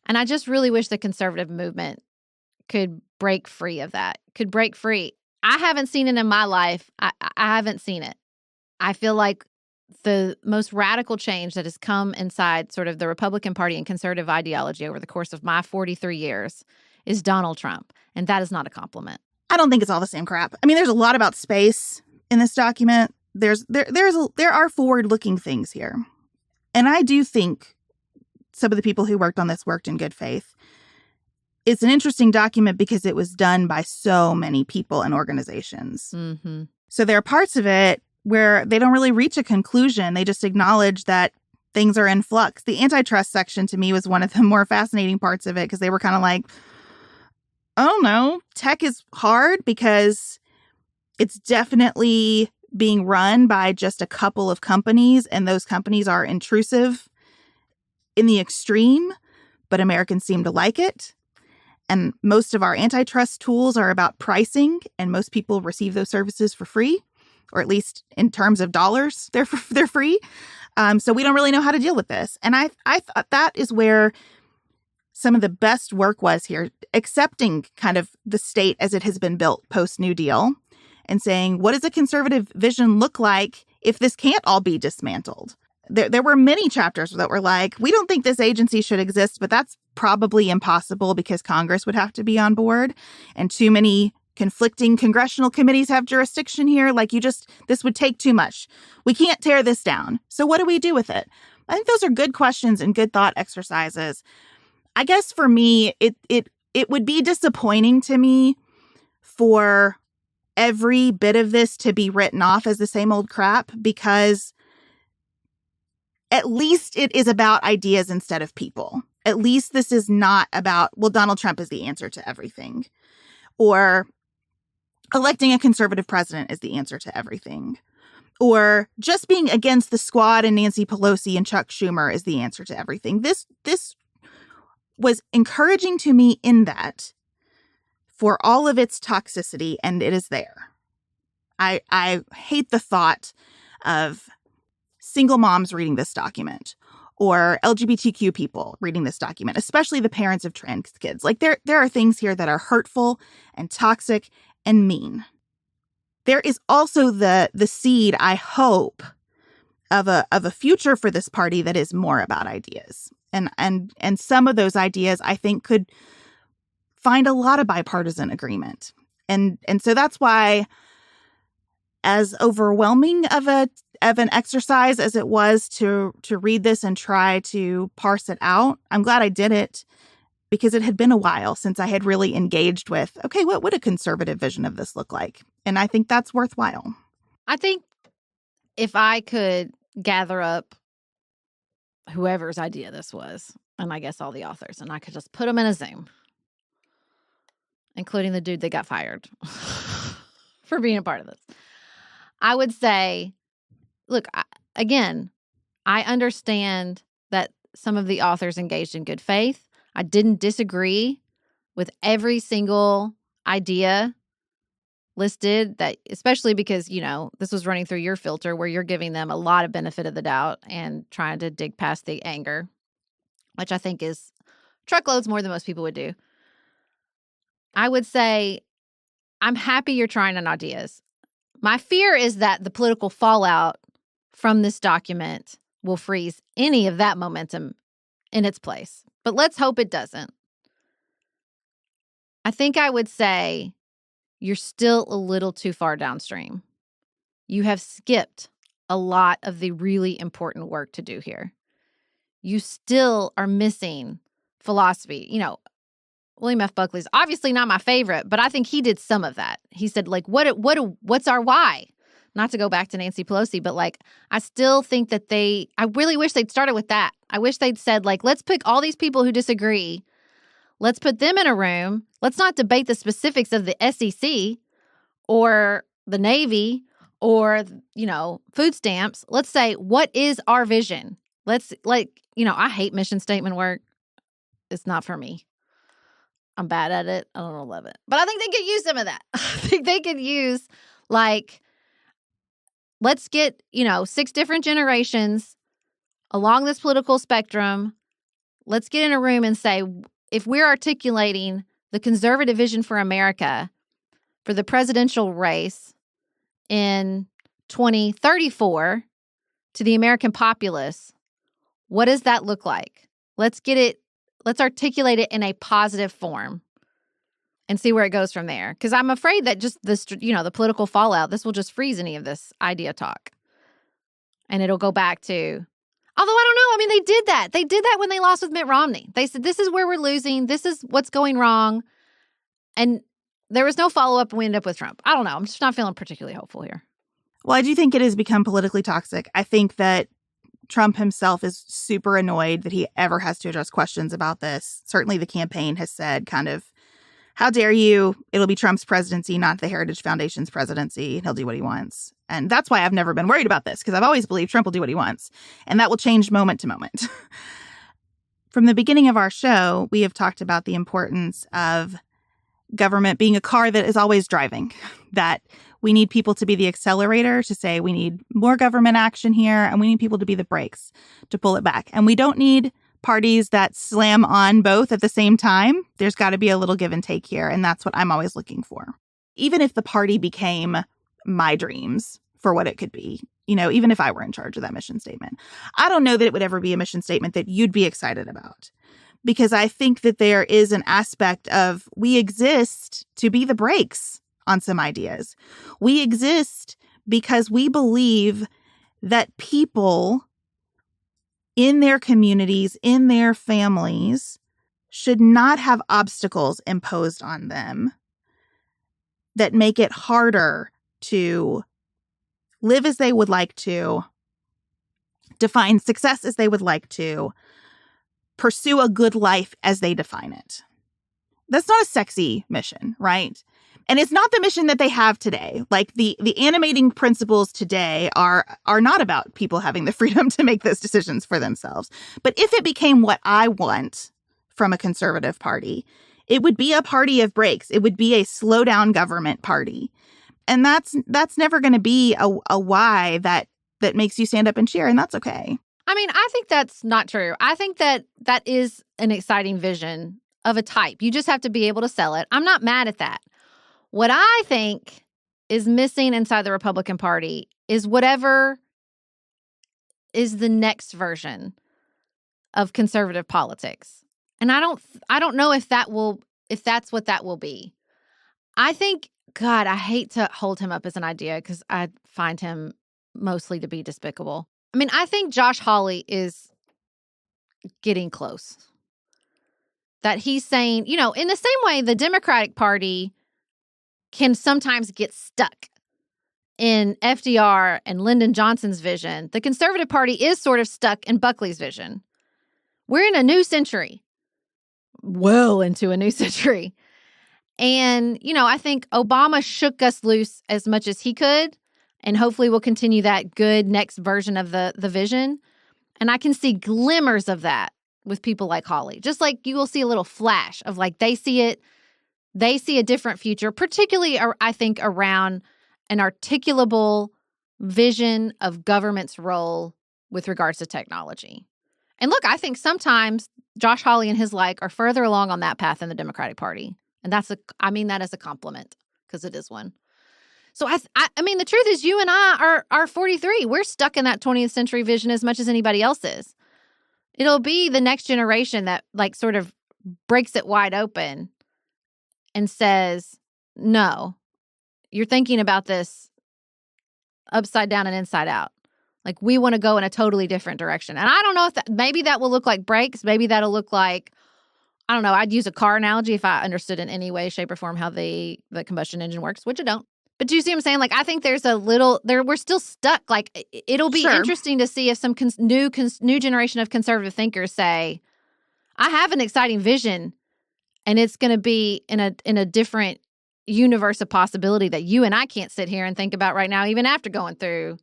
And I just really wish the conservative movement could break free of that, could break free. I haven't seen it in my life. I haven't seen it. I feel like the most radical change that has come inside sort of the Republican Party and conservative ideology over the course of my 43 years is Donald Trump. And that is not a compliment. I don't think it's all the same crap. I mean, there's a lot about space in this document. There are forward-looking things here. And I do think some of the people who worked on this worked in good faith. It's an interesting document because it was done by so many people and organizations. Mm-hmm. So there are parts of it where they don't really reach a conclusion. They just acknowledge that things are in flux. The antitrust section to me was one of the more fascinating parts of it because they were kind of like, oh no, tech is hard because it's definitely being run by just a couple of companies, and those companies are intrusive in the extreme, but Americans seem to like it. And most of our antitrust tools are about pricing, and most people receive those services for free, or at least in terms of dollars, they're free. So we don't really know how to deal with this. And I thought that is where some of the best work was here, accepting kind of the state as it has been built post-New Deal and saying, what does a conservative vision look like if this can't all be dismantled? There were many chapters that were like, we don't think this agency should exist, but that's probably impossible because Congress would have to be on board and too many conflicting congressional committees have jurisdiction here. Like this would take too much. We can't tear this down. So what do we do with it? I think those are good questions and good thought exercises. I guess for me, it would be disappointing to me for every bit of this to be written off as the same old crap, because at least it is about ideas instead of people. At least this is not about, well, Donald Trump is the answer to everything, or electing a conservative president is the answer to everything, or just being against the squad and Nancy Pelosi and Chuck Schumer is the answer to everything. This was encouraging to me in that, for all of its toxicity, and it is there. I hate the thought of single moms reading this document or LGBTQ people reading this document, especially the parents of trans kids. Like there are things here that are hurtful and toxic and mean. There is also the seed, I hope, of a future for this party that is more about ideas. And some of those ideas, I think, could find a lot of bipartisan agreement. And so that's why, as overwhelming of an exercise as it was to read this and try to parse it out, I'm glad I did it, because it had been a while since I had really engaged with, okay, what would a conservative vision of this look like? And I think that's worthwhile. I think if I could gather up whoever's idea this was, and I guess all the authors, and I could just put them in a Zoom, including the dude that got fired for being a part of this, I would say, look, again, I understand that some of the authors engaged in good faith. I didn't disagree with every single idea listed, that especially because, this was running through your filter where you're giving them a lot of benefit of the doubt and trying to dig past the anger, which I think is truckloads more than most people would do. I would say I'm happy you're trying on ideas. My fear is that the political fallout from this document will freeze any of that momentum in its place. But let's hope it doesn't. I think I would say you're still a little too far downstream. You have skipped a lot of the really important work to do here. You still are missing philosophy. William F. Buckley's obviously not my favorite, but I think he did some of that. He said, like, what's our why? Not to go back to Nancy Pelosi, but like, I still think that I really wish they'd started with that. I wish they'd said, like, let's pick all these people who disagree. Let's put them in a room. Let's not debate the specifics of the SEC or the Navy or, food stamps. Let's say, what is our vision? I hate mission statement work. It's not for me. I'm bad at it. I don't love it. But I think they could use some of that. I think they could use, let's get, 6 different generations along this political spectrum. Let's get in a room and say, if we're articulating the conservative vision for America for the presidential race in 2034 to the American populace, what does that look like? Let's articulate it in a positive form and see where it goes from there. Because I'm afraid that just this, the political fallout, this will just freeze any of this idea talk. And it'll go back to, although I don't know. I mean, they did that. They did that when they lost with Mitt Romney. They said, this is where we're losing. This is what's going wrong. And there was no follow-up and we ended up with Trump. I don't know. I'm just not feeling particularly hopeful here. Well, I do think it has become politically toxic. I think that Trump himself is super annoyed that he ever has to address questions about this. Certainly the campaign has said kind of, how dare you? It'll be Trump's presidency, not the Heritage Foundation's presidency. He'll do what he wants. And that's why I've never been worried about this, because I've always believed Trump will do what he wants. And that will change moment to moment. From the beginning of our show, we have talked about the importance of government being a car that is always driving, that we need people to be the accelerator to say we need more government action here, and we need people to be the brakes to pull it back. And we don't need parties that slam on both at the same time. There's got to be a little give and take here, and that's what I'm always looking for. Even if the party became my dreams for what it could be, even if I were in charge of that mission statement, I don't know that it would ever be a mission statement that you'd be excited about. Because I think that there is an aspect of we exist to be the brakes on some ideas. We exist because we believe that people in their communities, in their families, should not have obstacles imposed on them that make it harder to live as they would like to, define success as they would like to, pursue a good life as they define it. That's not a sexy mission, right? And it's not the mission that they have today. Like the animating principles today are not about people having the freedom to make those decisions for themselves. But if it became what I want from a conservative party, it would be a party of brakes. It would be a slow down government party. And that's never going to be a why that makes you stand up and cheer. And that's okay. I mean, I think that's not true. I think that is an exciting vision of a type. You just have to be able to sell it. I'm not mad at that. What I think is missing inside the Republican Party is whatever is the next version of conservative politics. And I don't know if that's what that will be. I think, God, I hate to hold him up as an idea because I find him mostly to be despicable. I mean, I think Josh Hawley is getting close. That he's saying, in the same way the Democratic Party can sometimes get stuck in FDR and Lyndon Johnson's vision, the Conservative Party is sort of stuck in Buckley's vision. We're in a new century. Well into a new century. And, I think Obama shook us loose as much as he could, and hopefully we'll continue that good next version of the vision. And I can see glimmers of that with people like Hawley. Just like you will see a little flash of they see it. They see a different future, particularly, I think, around an articulable vision of government's role with regards to technology. And look, I think sometimes Josh Hawley and his are further along on that path than the Democratic Party. And I mean that as a compliment, because it is one. So I mean, the truth is you and I are 43. We're stuck in that 20th century vision as much as anybody else is. It'll be the next generation that sort of breaks it wide open and says, no, you're thinking about this upside down and inside out. We want to go in a totally different direction. And I don't know if maybe that will look like brakes. Maybe that'll look like, I don't know, I'd use a car analogy if I understood in any way, shape, or form how the combustion engine works, which I don't. But do you see what I'm saying? I think there's we're still stuck. It'll be interesting to see if some new generation of conservative thinkers say, I have an exciting vision. And it's going to be in a different universe of possibility that you and I can't sit here and think about right now, even after going through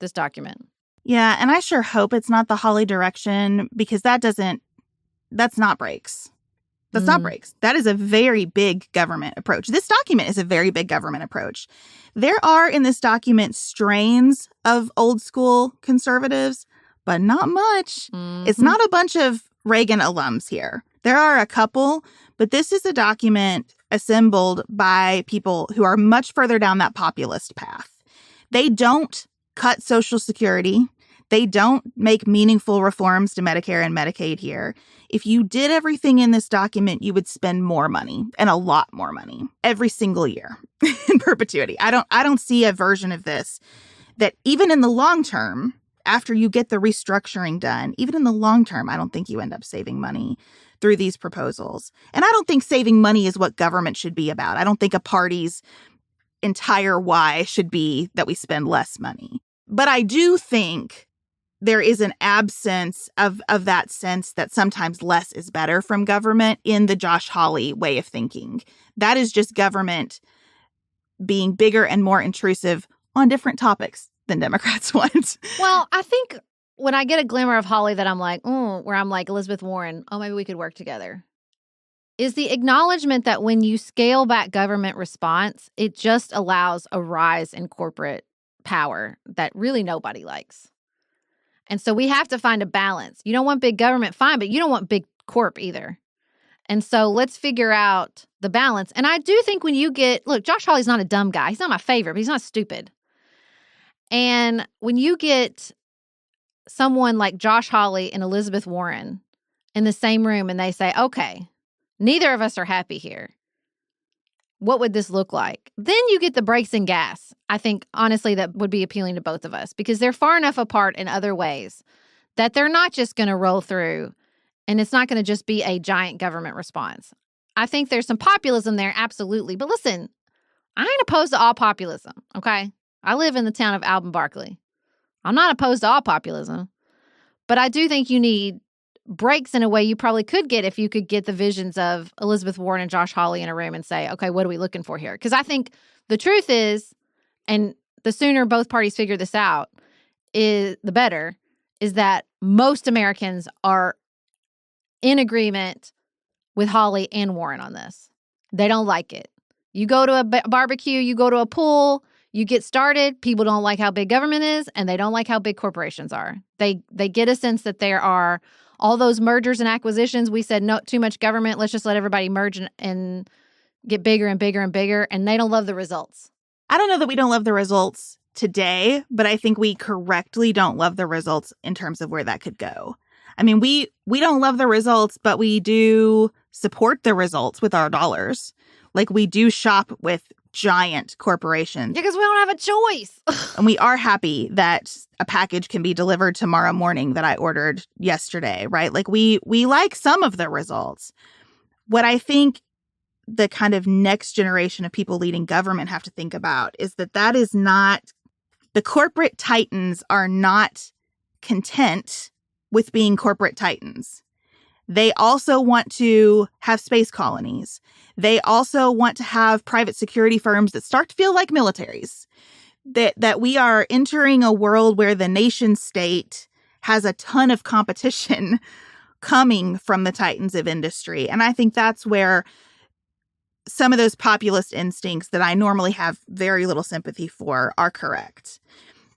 this document. Yeah, and I sure hope it's not the Hawley direction, because that's not brakes. That's not brakes. That is a very big government approach. This document is a very big government approach. There are in this document strains of old school conservatives, but not much. Mm-hmm. It's not a bunch of Reagan alums here. There are a couple, but this is a document assembled by people who are much further down that populist path. They don't cut Social Security. They don't make meaningful reforms to Medicare and Medicaid here. If you did everything in this document, you would spend more money, and a lot more money, every single year in perpetuity. I don't see a version of this that even in the long term, after you get the restructuring done, even in the long term, I don't think you end up saving money through these proposals. And I don't think saving money is what government should be about. I don't think a party's entire why should be that we spend less money. But I do think there is an absence of that sense that sometimes less is better from government in the Josh Hawley way of thinking. That is just government being bigger and more intrusive on different topics than Democrats want. Well, I think when I get a glimmer of Hawley that I'm like, where I'm like Elizabeth Warren, maybe we could work together, is the acknowledgement that when you scale back government response, it just allows a rise in corporate power that really nobody likes. And so we have to find a balance. You don't want big government, fine, but you don't want big corp either. And so let's figure out the balance. And I do think when you look, Josh Hawley's not a dumb guy. He's not my favorite, but he's not stupid. And when you get someone like Josh Hawley and Elizabeth Warren in the same room and they say, okay, neither of us are happy here. What would this look like? Then you get the brakes and gas. I think, honestly, that would be appealing to both of us because they're far enough apart in other ways that they're not just going to roll through and it's not going to just be a giant government response. I think there's some populism there, absolutely. But listen, I ain't opposed to all populism, okay? I live in the town of Alben Barkley. I'm not opposed to all populism, but I do think you need breaks in a way you probably could get if you could get the visions of Elizabeth Warren and Josh Hawley in a room and say, okay, what are we looking for here? Because I think the truth is, and the sooner both parties figure this out, is the better, is that most Americans are in agreement with Hawley and Warren on this. They don't like it. You go to a barbecue, you go to a pool, you get started, people don't like how big government is, and they don't like how big corporations are. They get a sense that there are all those mergers and acquisitions. We said, no, too much government. Let's just let everybody merge and get bigger and bigger and bigger. And they don't love the results. I don't know that we don't love the results today, but I think we correctly don't love the results in terms of where that could go. I mean, we don't love the results, but we do support the results with our dollars. Like we do shop with giant corporations. Yeah, because we don't have a choice. And we are happy that a package can be delivered tomorrow morning that I ordered yesterday, right? Like we like some of the results. What I think the kind of next generation of people leading government have to think about is that is not, the corporate titans are not content with being corporate titans. They also want to have space colonies. They also want to have private security firms that start to feel like militaries. That we are entering a world where the nation state has a ton of competition coming from the titans of industry. And I think that's where some of those populist instincts that I normally have very little sympathy for are correct.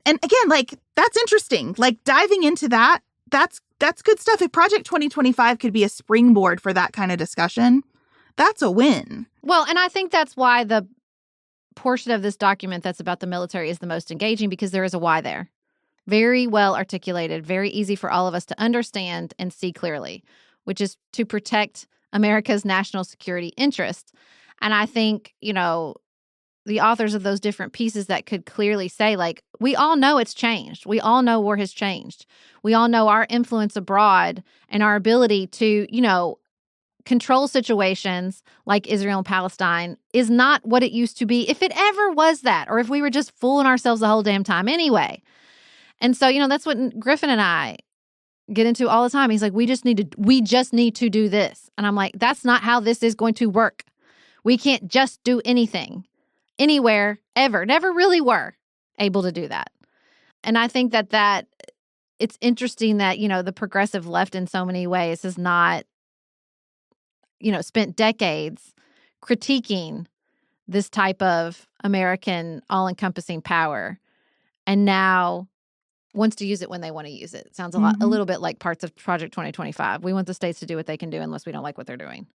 And again, like, that's interesting. Like, diving into that, that's good stuff. If Project 2025 could be a springboard for that kind of discussion, that's a win. Well, and I think that's why the portion of this document that's about the military is the most engaging, because there is a why there. Very well articulated, very easy for all of us to understand and see clearly, which is to protect America's national security interests. And I think, the authors of those different pieces that could clearly say, like, we all know it's changed. We all know war has changed. We all know our influence abroad and our ability to, control situations like Israel and Palestine is not what it used to be, if it ever was that, or if we were just fooling ourselves the whole damn time anyway. And so, that's what Griffin and I get into all the time. He's like, we just need to do this. And I'm like, that's not how this is going to work. We can't just do anything, anywhere, ever. Never really were able to do that. And I think that it's interesting that, the progressive left in so many ways has not, spent decades critiquing this type of American all-encompassing power, and now wants to use it when they want to use it. Sounds a little bit like parts of Project 2025. We want the states to do what they can do unless we don't like what they're doing.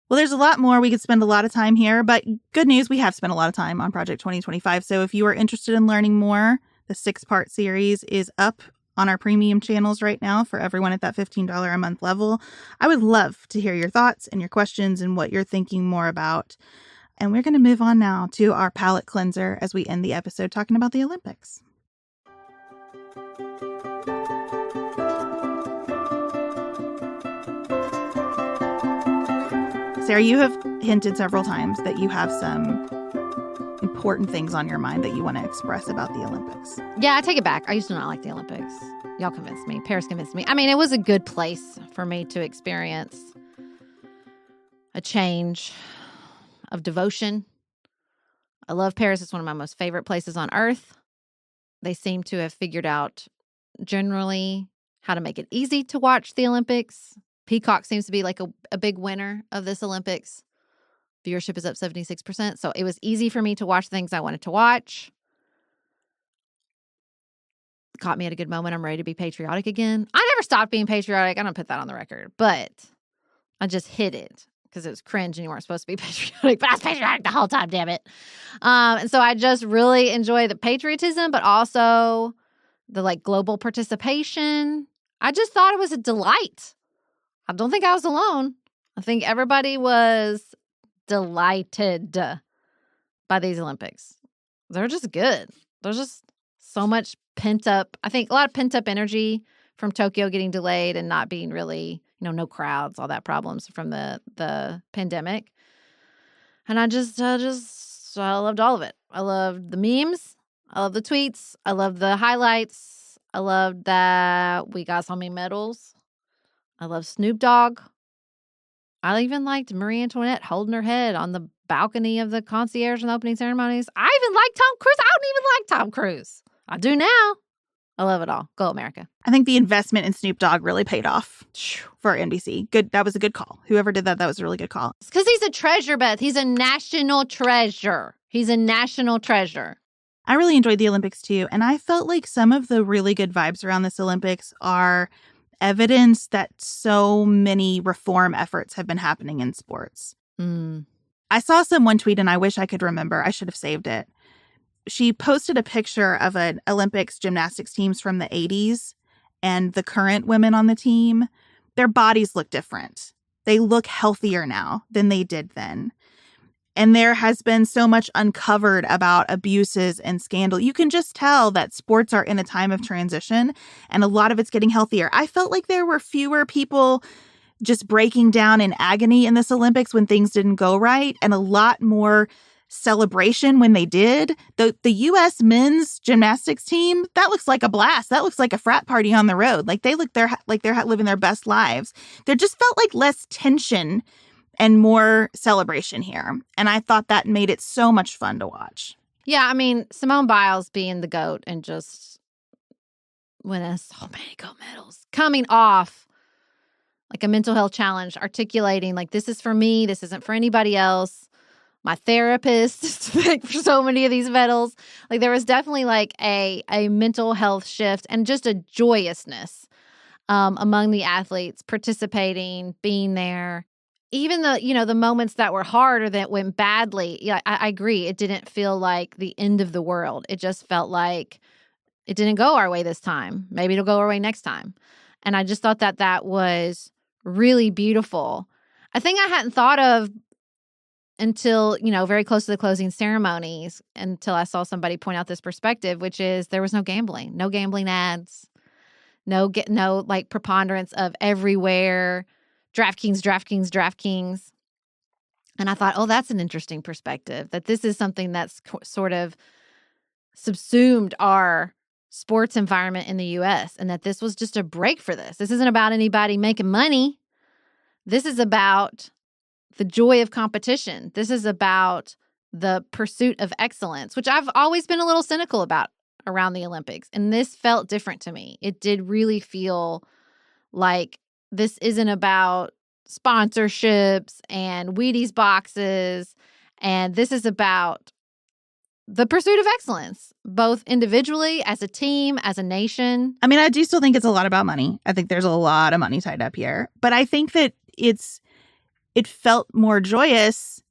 Well, there's a lot more. We could spend a lot of time here, but good news, we have spent a lot of time on Project 2025. So if you are interested in learning more, the 6-part series is up on our premium channels right now for everyone at that $15 a month level. I would love to hear your thoughts and your questions and what you're thinking more about. And we're going to move on now to our palate cleanser as we end the episode talking about the Olympics. Sarah, you have hinted several times that you have some important things on your mind that you want to express about the Olympics. Yeah, I take it back. I used to not like the Olympics. Y'all convinced me. Paris convinced me. I mean, it was a good place for me to experience a change of devotion. I love Paris. It's one of my most favorite places on earth. They seem to have figured out generally how to make it easy to watch the Olympics. Peacock seems to be like a big winner of this Olympics. Viewership is up 76%. So it was easy for me to watch things I wanted to watch. Caught me at a good moment. I'm ready to be patriotic again. I never stopped being patriotic. I don't put that on the record, but I just hid it because it was cringe and you weren't supposed to be patriotic. But I was patriotic the whole time, damn it. And so I just really enjoy the patriotism, but also the global participation. I just thought it was a delight. I don't think I was alone. I think everybody was delighted by these Olympics. They're just good. There's just so much pent-up, I think a lot of pent-up energy from Tokyo getting delayed and not being really, no crowds, all that problems from the pandemic. And I loved all of it. I loved the memes. I loved the tweets. I loved the highlights. I loved that we got so many medals. I love Snoop Dogg. I even liked Marie Antoinette holding her head on the balcony of the concierge and the opening ceremonies. I even like Tom Cruise. I don't even like Tom Cruise. I do now. I love it all. Go America. I think the investment in Snoop Dogg really paid off for NBC. Good. That was a good call. Whoever did that was a really good call. It's because he's a treasure, Beth. He's a national treasure. He's a national treasure. I really enjoyed the Olympics too. And I felt like some of the really good vibes around this Olympics are evidence that so many reform efforts have been happening in sports. I saw someone tweet, and I wish I could remember. I should have saved it. She posted a picture of an Olympics gymnastics teams from the 80s and the current women on the team. Their bodies look different. They look healthier now than they did then. And there has been so much uncovered about abuses and scandal. You can just tell that sports are in a time of transition and a lot of it's getting healthier. I felt like there were fewer people just breaking down in agony in this Olympics when things didn't go right, and a lot more celebration when they did. The U.S. men's gymnastics team, that looks like a blast. That looks like a frat party on the road. Like they're living their best lives. There just felt like less tension and more celebration here. And I thought that made it so much fun to watch. Yeah, I mean, Simone Biles being the GOAT and just winning so many gold medals. Coming off like a mental health challenge, articulating like, this is for me, this isn't for anybody else. My therapist for so many of these medals. Like there was definitely like a mental health shift and just a joyousness among the athletes participating, being there. Even the moments that were hard or that went badly, yeah, I agree. It didn't feel like the end of the world. It just felt like it didn't go our way this time. Maybe it'll go our way next time. And I just thought that was really beautiful. A thing I hadn't thought of until, very close to the closing ceremonies, until I saw somebody point out this perspective, which is there was no gambling ads, no like preponderance of everywhere. DraftKings. And I thought, oh, that's an interesting perspective, that this is something that's sort of subsumed our sports environment in the U.S. and that this was just a break for this. This isn't about anybody making money. This is about the joy of competition. This is about the pursuit of excellence, which I've always been a little cynical about around the Olympics. And this felt different to me. It did really feel like this isn't about sponsorships and Wheaties boxes. And this is about the pursuit of excellence, both individually, as a team, as a nation. I mean, I do still think it's a lot about money. I think there's a lot of money tied up here. But I think that it felt more joyous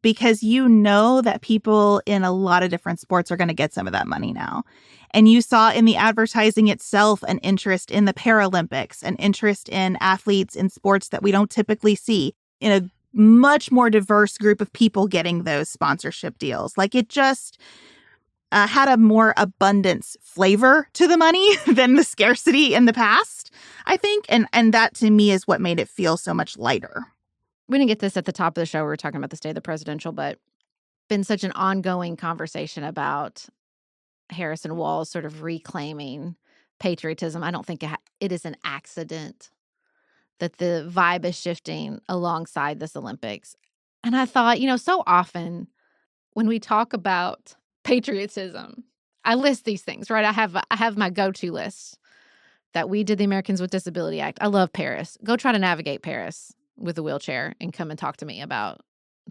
because you know that people in a lot of different sports are going to get some of that money now. And you saw in the advertising itself an interest in the Paralympics, an interest in athletes in sports that we don't typically see, in a much more diverse group of people getting those sponsorship deals. Like, it just had a more abundance flavor to the money than the scarcity in the past, I think. And that to me is what made it feel so much lighter. We didn't get this at the top of the show. We were talking about the state of the presidential, but been such an ongoing conversation about Harris-Walz sort of reclaiming patriotism. I don't think it is an accident that the vibe is shifting alongside this Olympics. And I thought, so often when we talk about patriotism, I list these things, right? I have my go-to list that we did the Americans with Disability Act. I love Paris. Go try to navigate Paris with a wheelchair and come and talk to me about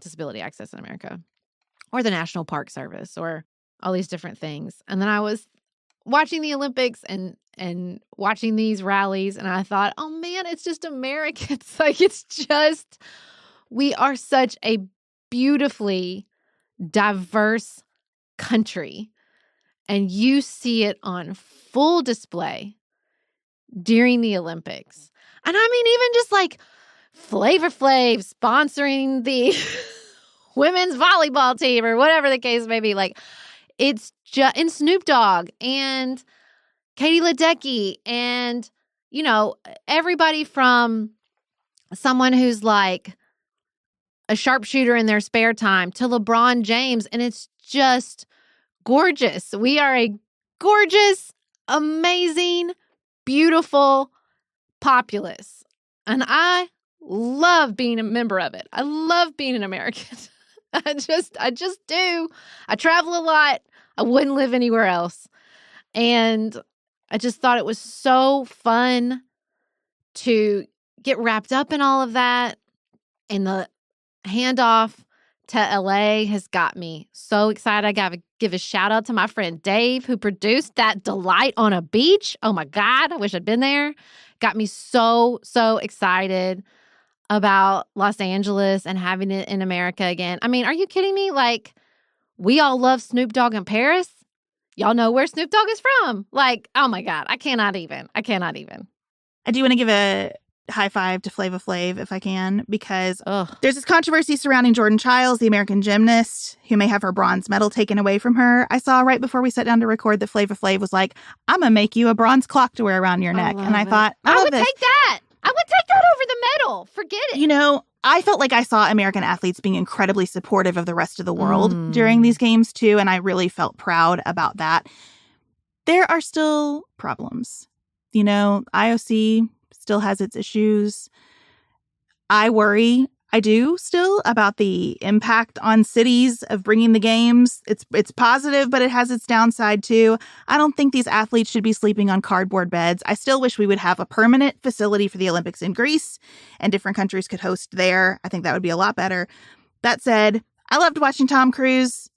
disability access in America, or the National Park Service, or all these different things. And then I was watching the Olympics and watching these rallies, and I thought, oh man, it's just Americans. Like, it's just, we are such a beautifully diverse country, and you see it on full display during the Olympics. And I mean, even just like Flavor Flav sponsoring the women's volleyball team or whatever the case may be. Like, it's just, and Snoop Dogg and Katie Ledecky and, everybody from someone who's like a sharpshooter in their spare time to LeBron James. And it's just gorgeous. We are a gorgeous, amazing, beautiful populace. And I love being a member of it. I love being an American. I just do. I travel a lot. I wouldn't live anywhere else. And I just thought it was so fun to get wrapped up in all of that. And the handoff to LA has got me so excited. I got to give a shout out to my friend Dave, who produced that delight on a beach. Oh my God, I wish I'd been there. Got me so excited about Los Angeles and having it in America again. I mean, are you kidding me? Like, we all love Snoop Dogg in Paris. Y'all know where Snoop Dogg is from. Like, oh my God, I cannot even. I do want to give a high five to Flava Flav if I can, because there's this controversy surrounding Jordan Childs, the American gymnast, who may have her bronze medal taken away from her. I saw right before we sat down to record that Flava Flav was like, I'm going to make you a bronze clock to wear around your neck. And I thought, I would take that. I would take that over the medal. Forget it. I felt like I saw American athletes being incredibly supportive of the rest of the world during these games, too. And I really felt proud about that. There are still problems. IOC still has its issues. I worry, I do still, about the impact on cities of bringing the games. It's positive, but it has its downside too. I don't think these athletes should be sleeping on cardboard beds. I still wish we would have a permanent facility for the Olympics in Greece and different countries could host there. I think that would be a lot better. That said, I loved watching Tom Cruise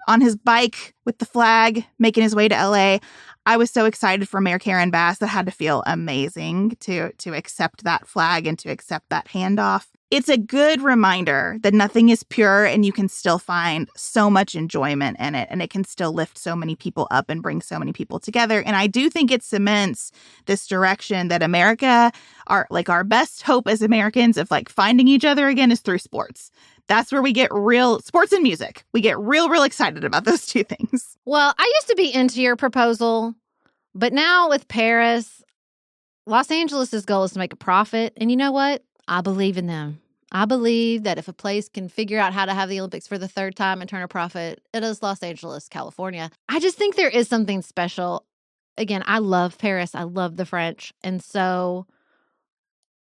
on his bike with the flag making his way to LA. I was so excited for Mayor Karen Bass. That had to feel amazing to accept that flag and to accept that handoff. It's a good reminder that nothing is pure and you can still find so much enjoyment in it, and it can still lift so many people up and bring so many people together. And I do think it cements this direction that America, our best hope as Americans of finding each other again is through sports. That's where we get real sports and music. We get real excited about those two things. Well, I used to be into your proposal, but now with Paris, Los Angeles' goal is to make a profit. And you know what? I believe in them. I believe that if a place can figure out how to have the Olympics for the third time and turn a profit, it is Los Angeles, California. I just think there is something special again, I love Paris. I love the French. And so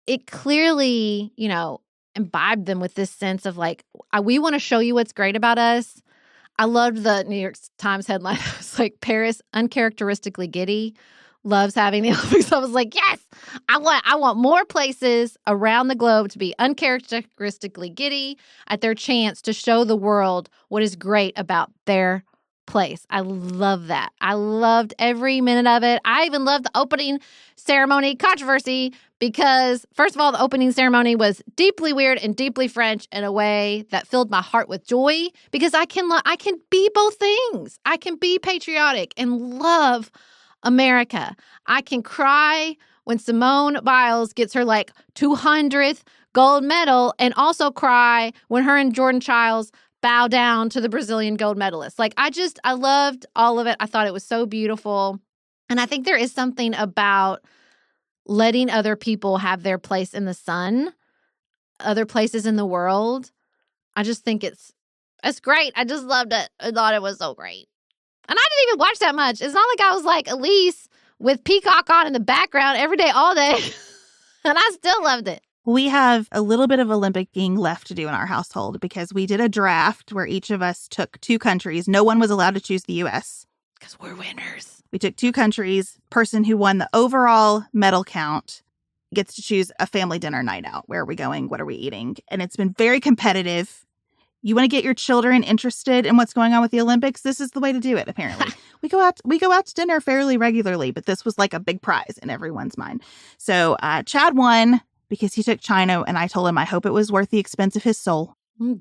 it clearly, imbibed them with this sense of like, we want to show you what's great about us. I loved the New York Times headline. It was like, Paris, uncharacteristically giddy, loves having the Olympics. I was like, yes, I want more places around the globe to be uncharacteristically giddy at their chance to show the world what is great about their place. I love that. I loved every minute of it. I even loved the opening ceremony controversy because, first of all, the opening ceremony was deeply weird and deeply French in a way that filled my heart with joy because I can be both things. I can be patriotic and love America. I can cry when Simone Biles gets her 200th gold medal and also cry when her and Jordan Childs bow down to the Brazilian gold medalist. I loved all of it. I thought it was so beautiful. And I think there is something about letting other people have their place in the sun, other places in the world. I just think it's great. I just loved it. I thought it was so great. And I didn't even watch that much. It's not like I was like Elise with Peacock on in the background every day, all day. And I still loved it. We have a little bit of Olympicing left to do in our household because we did a draft where each of us took 2 countries. No one was allowed to choose the U.S. Because we're winners. We took 2 countries. Person who won the overall medal count gets to choose a family dinner night out. Where are we going? What are we eating? And it's been very competitive. You want to get your children interested in what's going on with the Olympics? This is the way to do it, apparently. We go out to dinner fairly regularly, but this was like a big prize in everyone's mind. So Chad won because he took China, and I told him I hope it was worth the expense of his soul.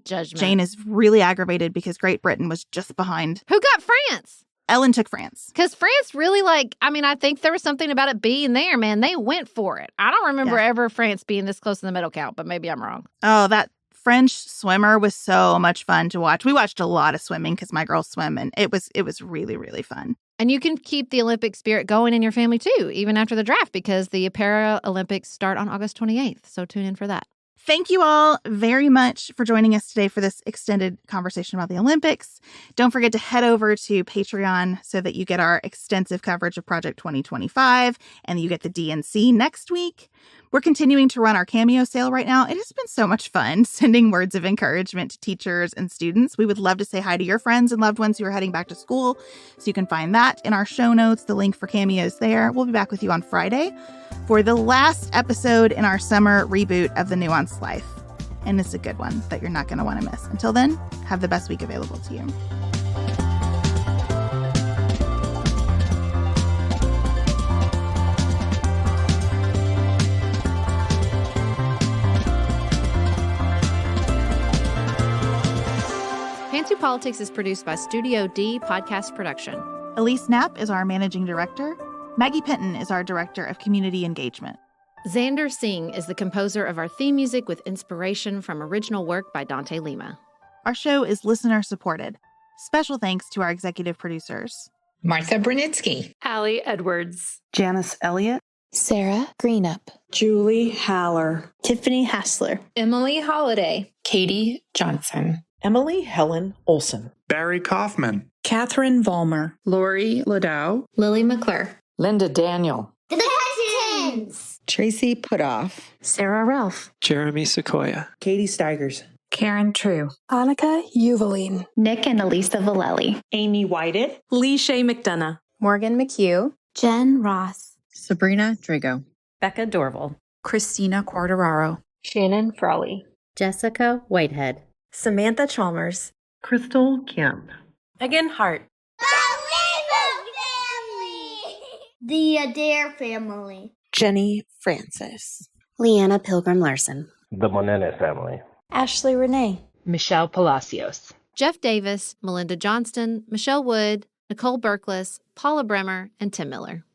Judgment. Jane is really aggravated because Great Britain was just behind. Who got France? Ellen took France. Because France really I think there was something about it being there, man. They went for it. I don't remember ever France being this close in the medal count, but maybe I'm wrong. Oh, that French swimmer was so much fun to watch. We watched a lot of swimming because my girls swim, and it was really, really fun. And you can keep the Olympic spirit going in your family, too, even after the draft, because the Paralympics start on August 28th. So tune in for that. Thank you all very much for joining us today for this extended conversation about the Olympics. Don't forget to head over to Patreon so that you get our extensive coverage of Project 2025 and you get the DNC next week. We're continuing to run our Cameo sale right now. It has been so much fun sending words of encouragement to teachers and students. We would love to say hi to your friends and loved ones who are heading back to school. So you can find that in our show notes. The link for Cameo is there. We'll be back with you on Friday for the last episode in our summer reboot of The Nuanced Life. And it's a good one that you're not going to want to miss. Until then, have the best week available to you. Pantsuit Politics is produced by Studio D Podcast Production. Elise Knapp is our managing director. Maggie Penton is our director of community engagement. Xander Singh is the composer of our theme music with inspiration from original work by Dante Lima. Our show is listener supported. Special thanks to our executive producers: Martha Brunitsky, Allie Edwards, Janice Elliott, Sarah Greenup, Julie Haller, Tiffany Hassler, Emily Holiday, Katie Johnson, Emily Helen Olson, Barry Kaufman, Catherine Vollmer, Lori Ladow, Lily McClure, Linda Daniel, The Hutchins, Tracy Putoff, Sarah Ralph, Jeremy Sequoia, Katie Steigers, Karen True, Annika Uvaline, Nick and Elisa Vallely, Amy Whited, Lee Shea McDonough, Morgan McHugh, Jen Ross, Sabrina Drago, Becca Dorval, Christina Quartararo, Shannon Frawley, Jessica Whitehead, Samantha Chalmers, Crystal Kemp, Megan Hart, The Adair family, Jenny Francis, Leanna Pilgrim Larson, The Monene family, Ashley Renee, Michelle Palacios, Jeff Davis, Melinda Johnston, Michelle Wood, Nicole Berkless, Paula Bremer, and Tim Miller.